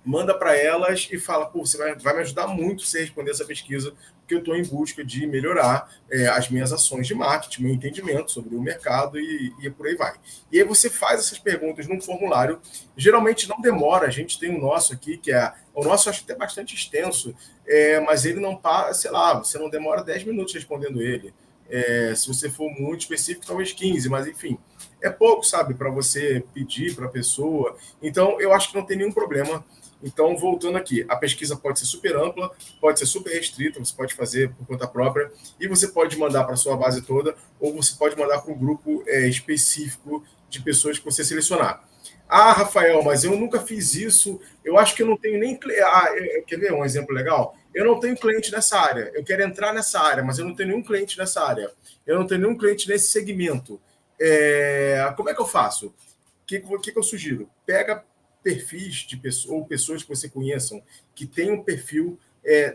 manda para elas e fala, pô, você vai me ajudar muito se responder essa pesquisa, porque eu estou em busca de melhorar as minhas ações de marketing, meu entendimento sobre o mercado e por aí vai. E aí você faz essas perguntas num formulário, geralmente não demora, a gente tem o nosso aqui, o nosso eu acho até bastante extenso, mas ele não para, sei lá, você não demora 10 minutos respondendo ele. Se você for muito específico, talvez 15, mas enfim, é pouco, sabe, para você pedir para a pessoa. Então, eu acho que não tem nenhum problema. Então, voltando aqui, a pesquisa pode ser super ampla, pode ser super restrita, você pode fazer por conta própria, e você pode mandar para a sua base toda, ou você pode mandar para um grupo específico de pessoas que você selecionar. Ah, Rafael, mas eu nunca fiz isso, eu acho que eu não tenho nem... quer ver um exemplo legal? Eu não tenho cliente nessa área, eu quero entrar nessa área, mas eu não tenho nenhum cliente nessa área, eu não tenho nenhum cliente nesse segmento. Como é que eu faço? O que eu sugiro? Pega perfis de pessoas, ou pessoas que você conheçam, que tenham um perfil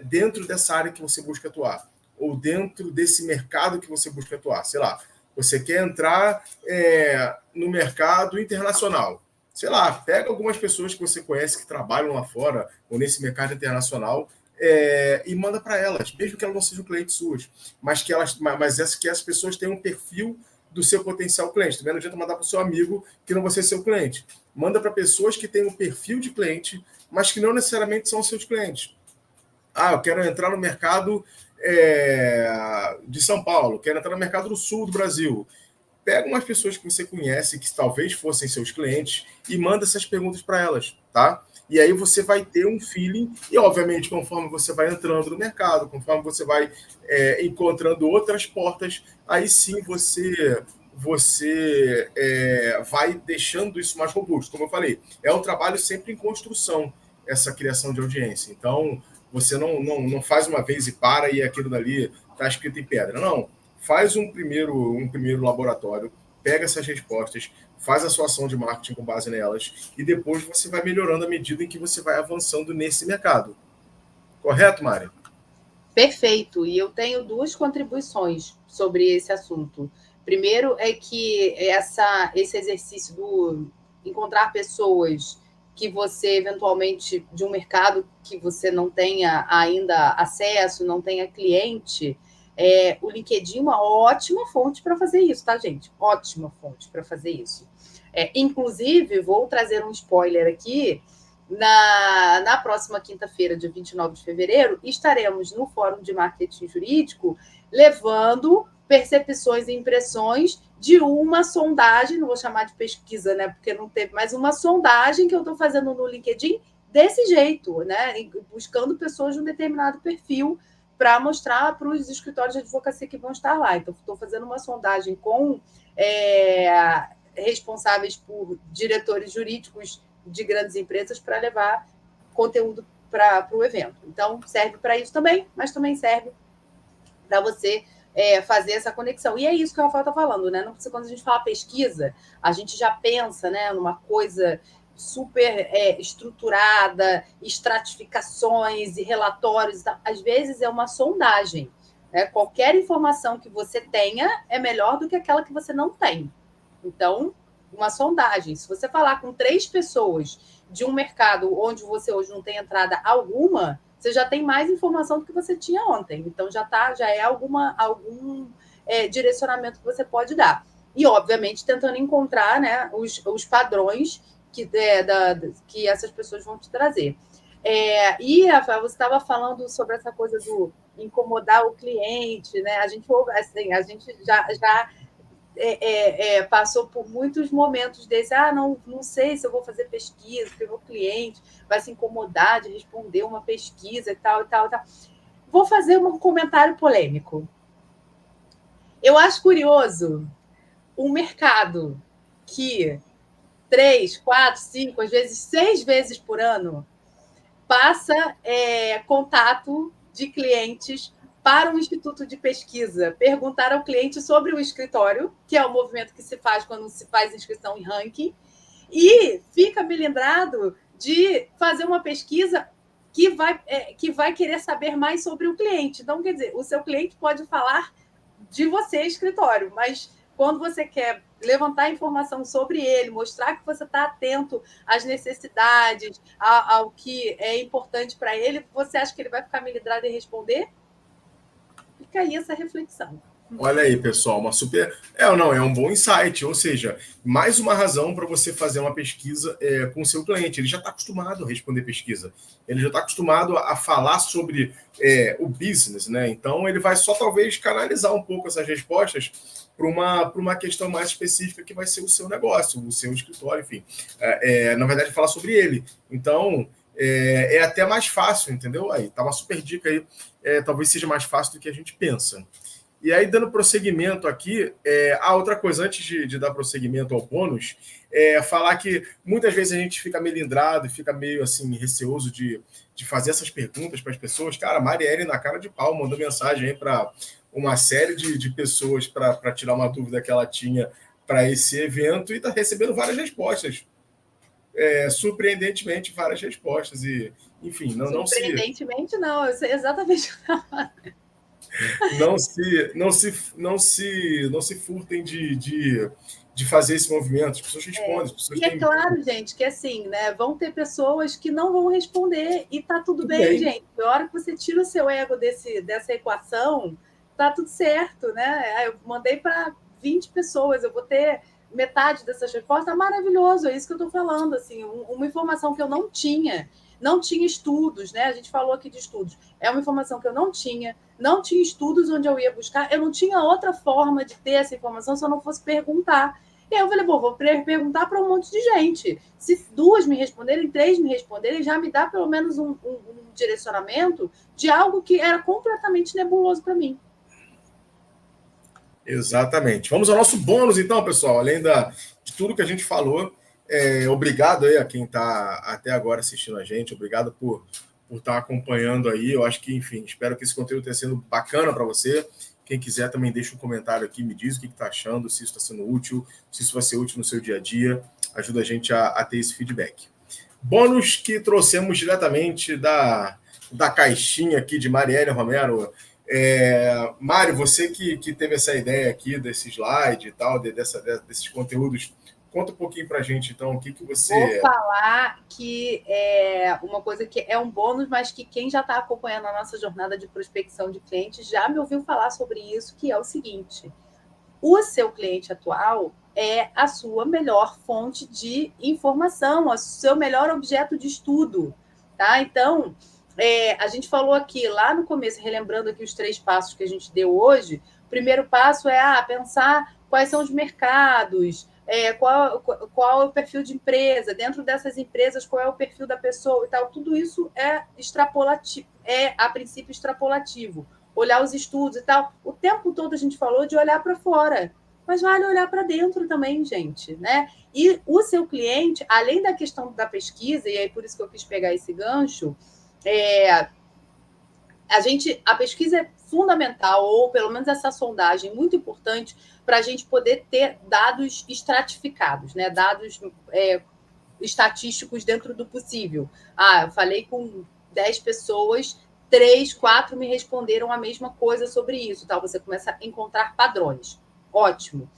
dentro dessa área que você busca atuar, ou dentro desse mercado que você busca atuar. Sei lá, você quer entrar no mercado internacional. Sei lá, pega algumas pessoas que você conhece que trabalham lá fora, ou nesse mercado internacional, e manda para elas, mesmo que elas não sejam clientes suas, mas que as pessoas tenham um perfil do seu potencial cliente. Também não adianta mandar para o seu amigo que não vai ser seu cliente. Manda para pessoas que têm um perfil de cliente, mas que não necessariamente são seus clientes. Ah, eu quero entrar no mercado de São Paulo, quero entrar no mercado do sul do Brasil. Pega umas pessoas que você conhece, que talvez fossem seus clientes, e manda essas perguntas para elas, tá? E aí você vai ter um feeling, e obviamente, conforme você vai entrando no mercado, conforme você vai encontrando outras portas, aí sim você vai deixando isso mais robusto. Como eu falei, é um trabalho sempre em construção, essa criação de audiência. Então, você não faz uma vez e para e aquilo dali está escrito em pedra. Não. Faz um primeiro laboratório, pega essas respostas, faz a sua ação de marketing com base nelas e depois você vai melhorando à medida em que você vai avançando nesse mercado. Correto, Mari? Perfeito. E eu tenho duas contribuições sobre esse assunto. Primeiro é que esse exercício do encontrar pessoas que você eventualmente de um mercado que você não tenha ainda acesso, não tenha cliente, o LinkedIn é uma ótima fonte para fazer isso, tá, gente? Ótima fonte para fazer isso. Inclusive, vou trazer um spoiler aqui. Na próxima quinta-feira, dia 29 de fevereiro, estaremos no Fórum de Marketing Jurídico levando percepções e impressões de uma sondagem, não vou chamar de pesquisa, né, porque não teve, mas uma sondagem que eu estou fazendo no LinkedIn desse jeito, né, buscando pessoas de um determinado perfil para mostrar para os escritórios de advocacia que vão estar lá. Então, estou fazendo uma sondagem com responsáveis por diretores jurídicos de grandes empresas para levar conteúdo para o evento. Então, serve para isso também, mas também serve para você fazer essa conexão. E é isso que o Rafael está falando, né? Não precisa, quando a gente fala pesquisa, a gente já pensa, né, numa coisa super estruturada, estratificações e relatórios. Às vezes é uma sondagem. Né? Qualquer informação que você tenha é melhor do que aquela que você não tem. Então, uma sondagem. Se você falar com 3 pessoas de um mercado onde você hoje não tem entrada alguma, você já tem mais informação do que você tinha ontem. Então, já é algum direcionamento que você pode dar. E, obviamente, tentando encontrar, né, os padrões que essas pessoas vão te trazer. E, Rafael, você estava falando sobre essa coisa do incomodar o cliente, né? A gente já passou por muitos momentos desse, não sei se eu vou fazer pesquisa, porque o meu cliente vai se incomodar de responder uma pesquisa e tal, e tal, e tal. Vou fazer um comentário polêmico. Eu acho curioso um mercado que 3, 4, 5, às vezes 6 vezes por ano passa contato de clientes para um instituto de pesquisa, perguntar ao cliente sobre o escritório, que é o movimento que se faz quando se faz inscrição em ranking, e fica melindrado de fazer uma pesquisa que vai querer saber mais sobre o cliente. Então, quer dizer, o seu cliente pode falar de você, escritório, mas quando você quer levantar informação sobre ele, mostrar que você está atento às necessidades, ao que é importante para ele, você acha que ele vai ficar melindrado em responder? Fica aí essa reflexão. Olha aí, pessoal, uma super. É um bom insight. Ou seja, mais uma razão para você fazer uma pesquisa com o seu cliente. Ele já está acostumado a responder pesquisa. Ele já está acostumado a falar sobre o business, né? Então ele vai só talvez canalizar um pouco essas respostas para uma questão mais específica que vai ser o seu negócio, o seu escritório, enfim. Na verdade, falar sobre ele. Então, é até mais fácil, entendeu? Aí, tá uma super dica aí. Talvez seja mais fácil do que a gente pensa. E aí, dando prosseguimento aqui, outra coisa, antes de dar prosseguimento ao bônus, falar que muitas vezes a gente fica melindrado e fica meio assim, receoso de fazer essas perguntas para as pessoas. Cara, a Marielle, na cara de pau, mandou mensagem aí para uma série de pessoas para tirar uma dúvida que ela tinha para esse evento e está recebendo várias respostas. Surpreendentemente, várias respostas. E, enfim, surpreendentemente, não, eu sei exatamente. Não se furtem de fazer esse movimento. As pessoas respondem. As pessoas têm... claro, gente, que assim, né? Vão ter pessoas que não vão responder e tá tudo bem, gente. Na hora que você tira o seu ego dessa equação, tá tudo certo, né? Eu mandei para 20 pessoas, eu vou ter metade dessas respostas, maravilhoso, é isso que eu estou falando, assim, uma informação que eu não tinha estudos, né? A gente falou aqui de estudos, é uma informação que eu não tinha estudos onde eu ia buscar, eu não tinha outra forma de ter essa informação se eu não fosse perguntar. E aí eu falei, vou perguntar para um monte de gente. Se 2 me responderem, 3 me responderem, já me dá pelo menos um direcionamento de algo que era completamente nebuloso para mim. Exatamente. Vamos ao nosso bônus, então, pessoal. Além de tudo que a gente falou, obrigado aí a quem está até agora assistindo a gente. Obrigado por estar acompanhando aí. Eu acho que, enfim, espero que esse conteúdo tenha sido bacana para você. Quem quiser também deixa um comentário aqui, me diz o que está achando, se isso está sendo útil, se isso vai ser útil no seu dia a dia. Ajuda a gente a ter esse feedback. Bônus que trouxemos diretamente da caixinha aqui de Marielle Romero. Mário, você que teve essa ideia aqui desse slide e tal, desses conteúdos, conta um pouquinho para a gente, então, o que você... Vou falar que é uma coisa que é um bônus, mas que quem já está acompanhando a nossa jornada de prospecção de clientes já me ouviu falar sobre isso, que é o seguinte: o seu cliente atual é a sua melhor fonte de informação, o seu melhor objeto de estudo, tá? Então, a gente falou aqui, lá no começo, relembrando aqui os 3 passos que a gente deu hoje. O primeiro passo é pensar quais são os mercados, qual é o perfil de empresa, dentro dessas empresas, qual é o perfil da pessoa e tal. Tudo isso é extrapolativo, a princípio extrapolativo. Olhar os estudos e tal. O tempo todo a gente falou de olhar para fora, mas vale olhar para dentro também, gente, né? E o seu cliente, além da questão da pesquisa, e aí por isso que eu quis pegar esse gancho, a pesquisa é fundamental, ou pelo menos essa sondagem muito importante para a gente poder ter dados estratificados, né? Dados estatísticos dentro do possível. Eu falei com 10 pessoas, 3, 4 me responderam a mesma coisa sobre isso. Tá? Você começa a encontrar padrões. Ótimo.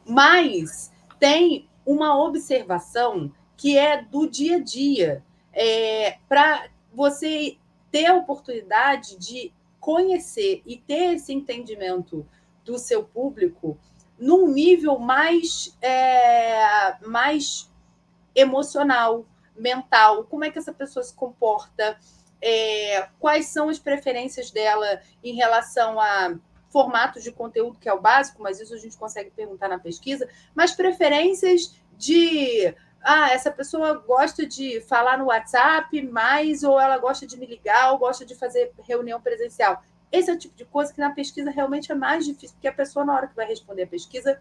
Mas tem uma observação que é do dia a dia, para você ter a oportunidade de conhecer e ter esse entendimento do seu público num nível mais emocional, mental. Como é que essa pessoa se comporta? Quais são as preferências dela em relação a formatos de conteúdo, que é o básico, mas isso a gente consegue perguntar na pesquisa, mas preferências de... essa pessoa gosta de falar no WhatsApp mais, ou ela gosta de me ligar, ou gosta de fazer reunião presencial. Esse é o tipo de coisa que na pesquisa realmente é mais difícil, porque a pessoa, na hora que vai responder a pesquisa,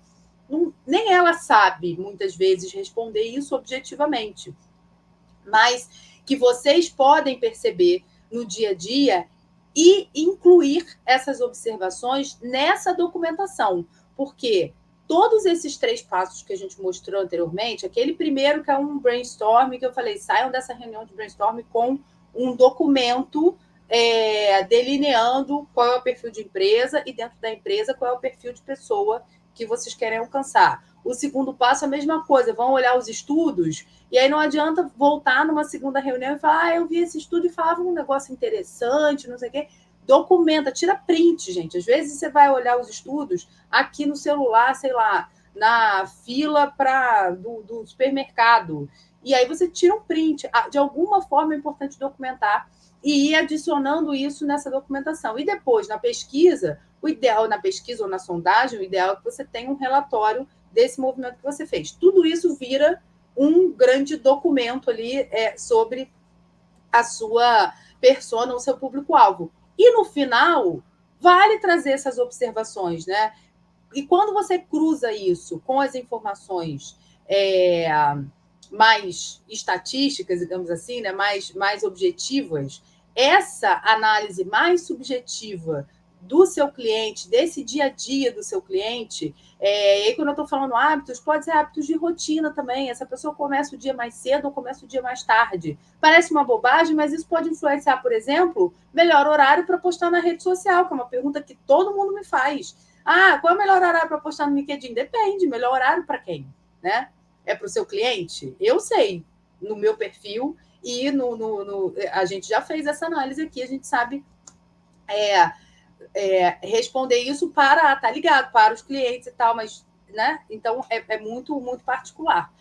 nem ela sabe, muitas vezes, responder isso objetivamente. Mas que vocês podem perceber no dia a dia e incluir essas observações nessa documentação. Porque todos esses 3 passos que a gente mostrou anteriormente, aquele primeiro que é um brainstorm, que eu falei, saiam dessa reunião de brainstorm com um documento delineando qual é o perfil de empresa e dentro da empresa qual é o perfil de pessoa que vocês querem alcançar. O segundo passo é a mesma coisa, vão olhar os estudos, e aí não adianta voltar numa segunda reunião e falar, eu vi esse estudo e falava um negócio interessante, não sei o quê. Documenta, tira print, gente. Às vezes você vai olhar os estudos aqui no celular, sei lá, na fila do supermercado, e aí você tira um print. De alguma forma é importante documentar e ir adicionando isso nessa documentação. E depois, na pesquisa, o ideal na pesquisa ou na sondagem, o ideal é que você tenha um relatório desse movimento que você fez. Tudo isso vira um grande documento ali sobre a sua persona, o seu público-alvo. E no final, vale trazer essas observações, né? E quando você cruza isso com as informações mais estatísticas, digamos assim, né? mais objetivas, essa análise mais subjetiva do seu cliente, desse dia a dia do seu cliente, e aí quando eu estou falando hábitos, pode ser hábitos de rotina também. Essa pessoa começa o dia mais cedo ou começa o dia mais tarde. Parece uma bobagem, mas isso pode influenciar, por exemplo, melhor horário para postar na rede social, que é uma pergunta que todo mundo me faz. Qual é o melhor horário para postar no LinkedIn? Depende, melhor horário para quem, né? É para o seu cliente? Eu sei, no meu perfil, e a gente já fez essa análise aqui, a gente sabe responder isso para tá ligado, para os clientes e tal, mas, né? Então, é muito, muito particular.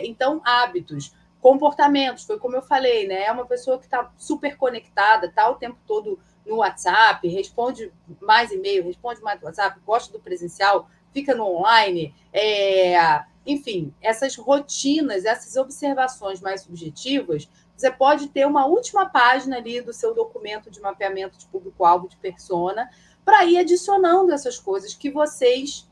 Então, hábitos, comportamentos, foi como eu falei, né? É uma pessoa que está super conectada, tá o tempo todo no WhatsApp, responde mais e-mail, responde mais no WhatsApp, gosta do presencial, fica no online, enfim, essas rotinas, essas observações mais subjetivas, você pode ter uma última página ali do seu documento de mapeamento de público-alvo de persona para ir adicionando essas coisas que vocês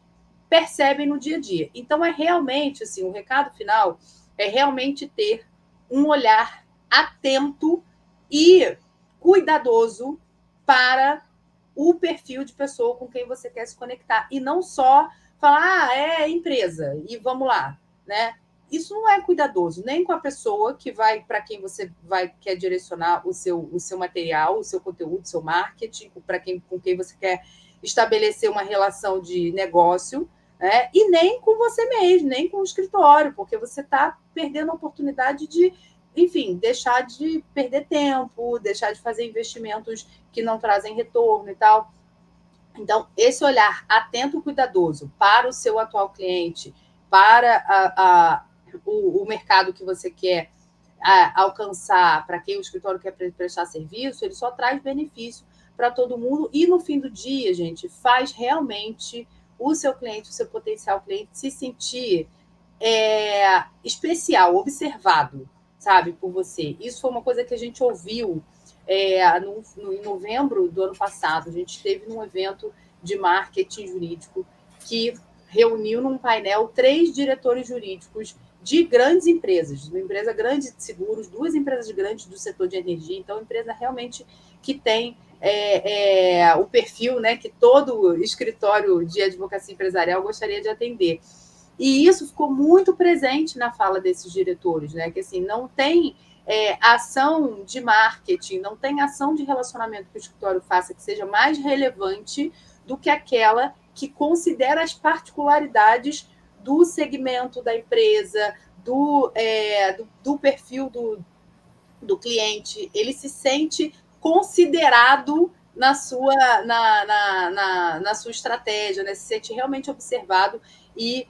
percebem no dia a dia. Então, é realmente, assim, o recado final é realmente ter um olhar atento e cuidadoso para o perfil de pessoa com quem você quer se conectar. E não só falar, é empresa, e vamos lá, né? Isso não é cuidadoso, nem com a pessoa que vai, para quem você quer direcionar o seu material, o seu conteúdo, o seu marketing, com quem você quer estabelecer uma relação de negócio, né? E nem com você mesmo, nem com o escritório, porque você está perdendo a oportunidade de, enfim, deixar de perder tempo, deixar de fazer investimentos que não trazem retorno e tal. Então, esse olhar atento e cuidadoso para o seu atual cliente, para o mercado que você quer alcançar, para quem o escritório quer prestar serviço, ele só traz benefício para todo mundo. E no fim do dia, gente, faz realmente o seu cliente, o seu potencial cliente, se sentir especial, observado, sabe, por você. Isso foi uma coisa que a gente ouviu em novembro do ano passado. A gente esteve num evento de marketing jurídico que reuniu num painel 3 diretores jurídicos de grandes empresas, uma empresa grande de seguros, 2 empresas grandes do setor de energia, então empresa realmente que tem o perfil, né, que todo escritório de advocacia empresarial gostaria de atender. E isso ficou muito presente na fala desses diretores, né, que assim, não tem ação de marketing, não tem ação de relacionamento que o escritório faça que seja mais relevante do que aquela que considera as particularidades do segmento da empresa, do perfil do cliente. Ele se sente considerado na sua estratégia, né? Se sente realmente observado e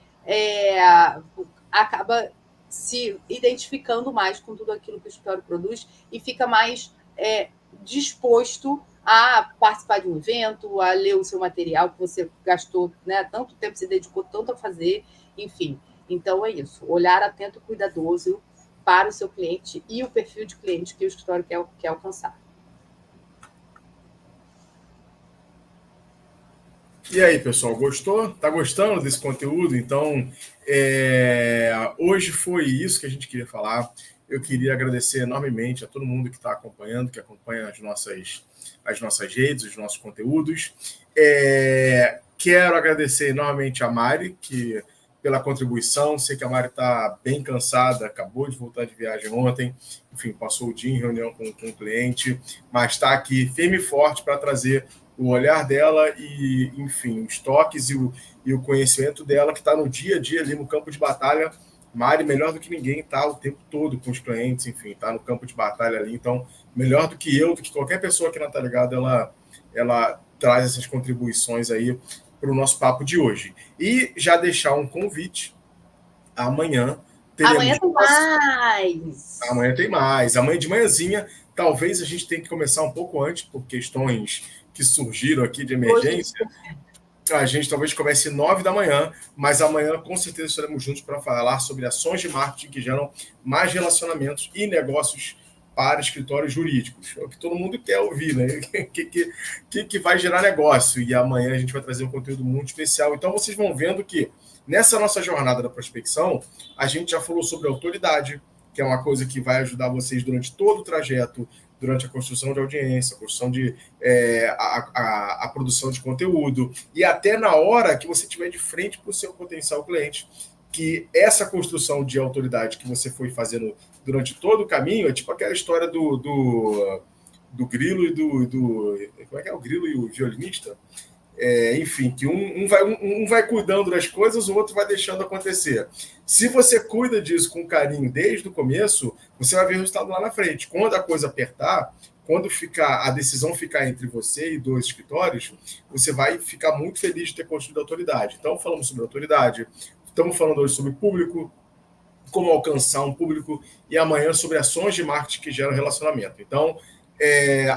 acaba se identificando mais com tudo aquilo que o escritório produz e fica mais disposto a participar de um evento, a ler o seu material que você gastou, né, tanto tempo, se dedicou tanto a fazer, enfim. Então, é isso. Olhar atento e cuidadoso para o seu cliente e o perfil de cliente que o escritório quer alcançar. E aí, pessoal, gostou? Tá gostando desse conteúdo? Então, hoje foi isso que a gente queria falar. Eu queria agradecer enormemente a todo mundo que está acompanhando, que acompanha as nossas redes, os nossos conteúdos. Quero agradecer enormemente a Mari, pela contribuição. Sei que a Mari está bem cansada, acabou de voltar de viagem ontem, enfim, passou o dia em reunião com o cliente, mas está aqui firme e forte para trazer o olhar dela e, enfim, os toques e o conhecimento dela, que está no dia a dia ali no campo de batalha. Mari, melhor do que ninguém, está o tempo todo com os clientes, enfim, está no campo de batalha ali. Então, melhor do que eu, do que qualquer pessoa que não está ligada, ela traz essas contribuições aí para o nosso papo de hoje. E já deixar um convite, amanhã teremos... Amanhã tem mais! Amanhã tem mais. Amanhã de manhãzinha, talvez a gente tenha que começar um pouco antes, por questões que surgiram aqui de emergência. A gente talvez comece 9 da manhã, mas amanhã com certeza estaremos juntos para falar sobre ações de marketing que geram mais relacionamentos e negócios para escritórios jurídicos. É o que todo mundo quer ouvir, né? Que vai gerar negócio. E amanhã a gente vai trazer um conteúdo muito especial. Então, vocês vão vendo que nessa nossa jornada da prospecção, a gente já falou sobre autoridade, que é uma coisa que vai ajudar vocês durante todo o trajeto, durante a construção de audiência, a construção de a produção de conteúdo, e até na hora que você estiver de frente para o seu potencial cliente, que essa construção de autoridade que você foi fazendo durante todo o caminho é tipo aquela história do grilo e do... Como é que é o grilo e o violinista? Enfim, que um vai cuidando das coisas, o outro vai deixando acontecer. Se você cuida disso com carinho desde o começo, você vai ver o resultado lá na frente. Quando a coisa apertar, quando a decisão ficar entre você e 2 escritórios, você vai ficar muito feliz de ter construído autoridade. Então, falamos sobre autoridade, estamos falando hoje sobre público, como alcançar um público, e amanhã sobre ações de marketing que geram relacionamento. Então,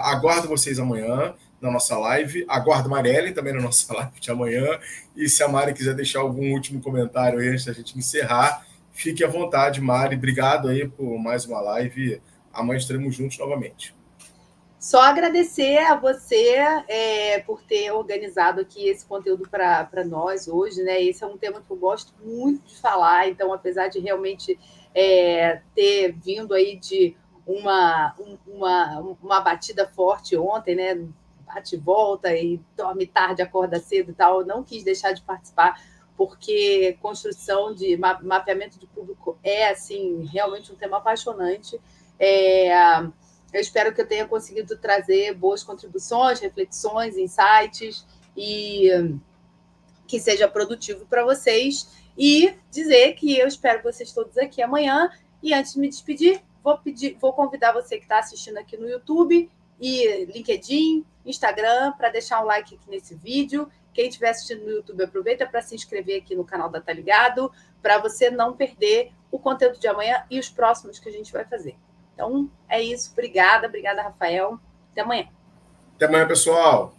aguardo vocês amanhã na nossa live. Aguardo Marielle também na nossa live de amanhã. E se a Mari quiser deixar algum último comentário aí antes da gente encerrar, fique à vontade, Mari. Obrigado aí por mais uma live. Amanhã estaremos juntos novamente. Só agradecer a você por ter organizado aqui esse conteúdo para nós hoje, né? Esse é um tema que eu gosto muito de falar, então, apesar de realmente ter vindo aí de uma batida forte ontem, né? Bate e volta e dorme tarde, acorda cedo e tal, eu não quis deixar de participar, porque construção de mapeamento de público é, assim, realmente um tema apaixonante. Eu espero que eu tenha conseguido trazer boas contribuições, reflexões, insights e que seja produtivo para vocês. E dizer que eu espero vocês todos aqui amanhã. E antes de me despedir, vou convidar você que está assistindo aqui no YouTube e LinkedIn, Instagram, para deixar um like aqui nesse vídeo. Quem estiver assistindo no YouTube, aproveita para se inscrever aqui no canal da Tá Ligado, para você não perder o conteúdo de amanhã e os próximos que a gente vai fazer. Então, é isso. Obrigada, Rafael. Até amanhã. Até amanhã, pessoal.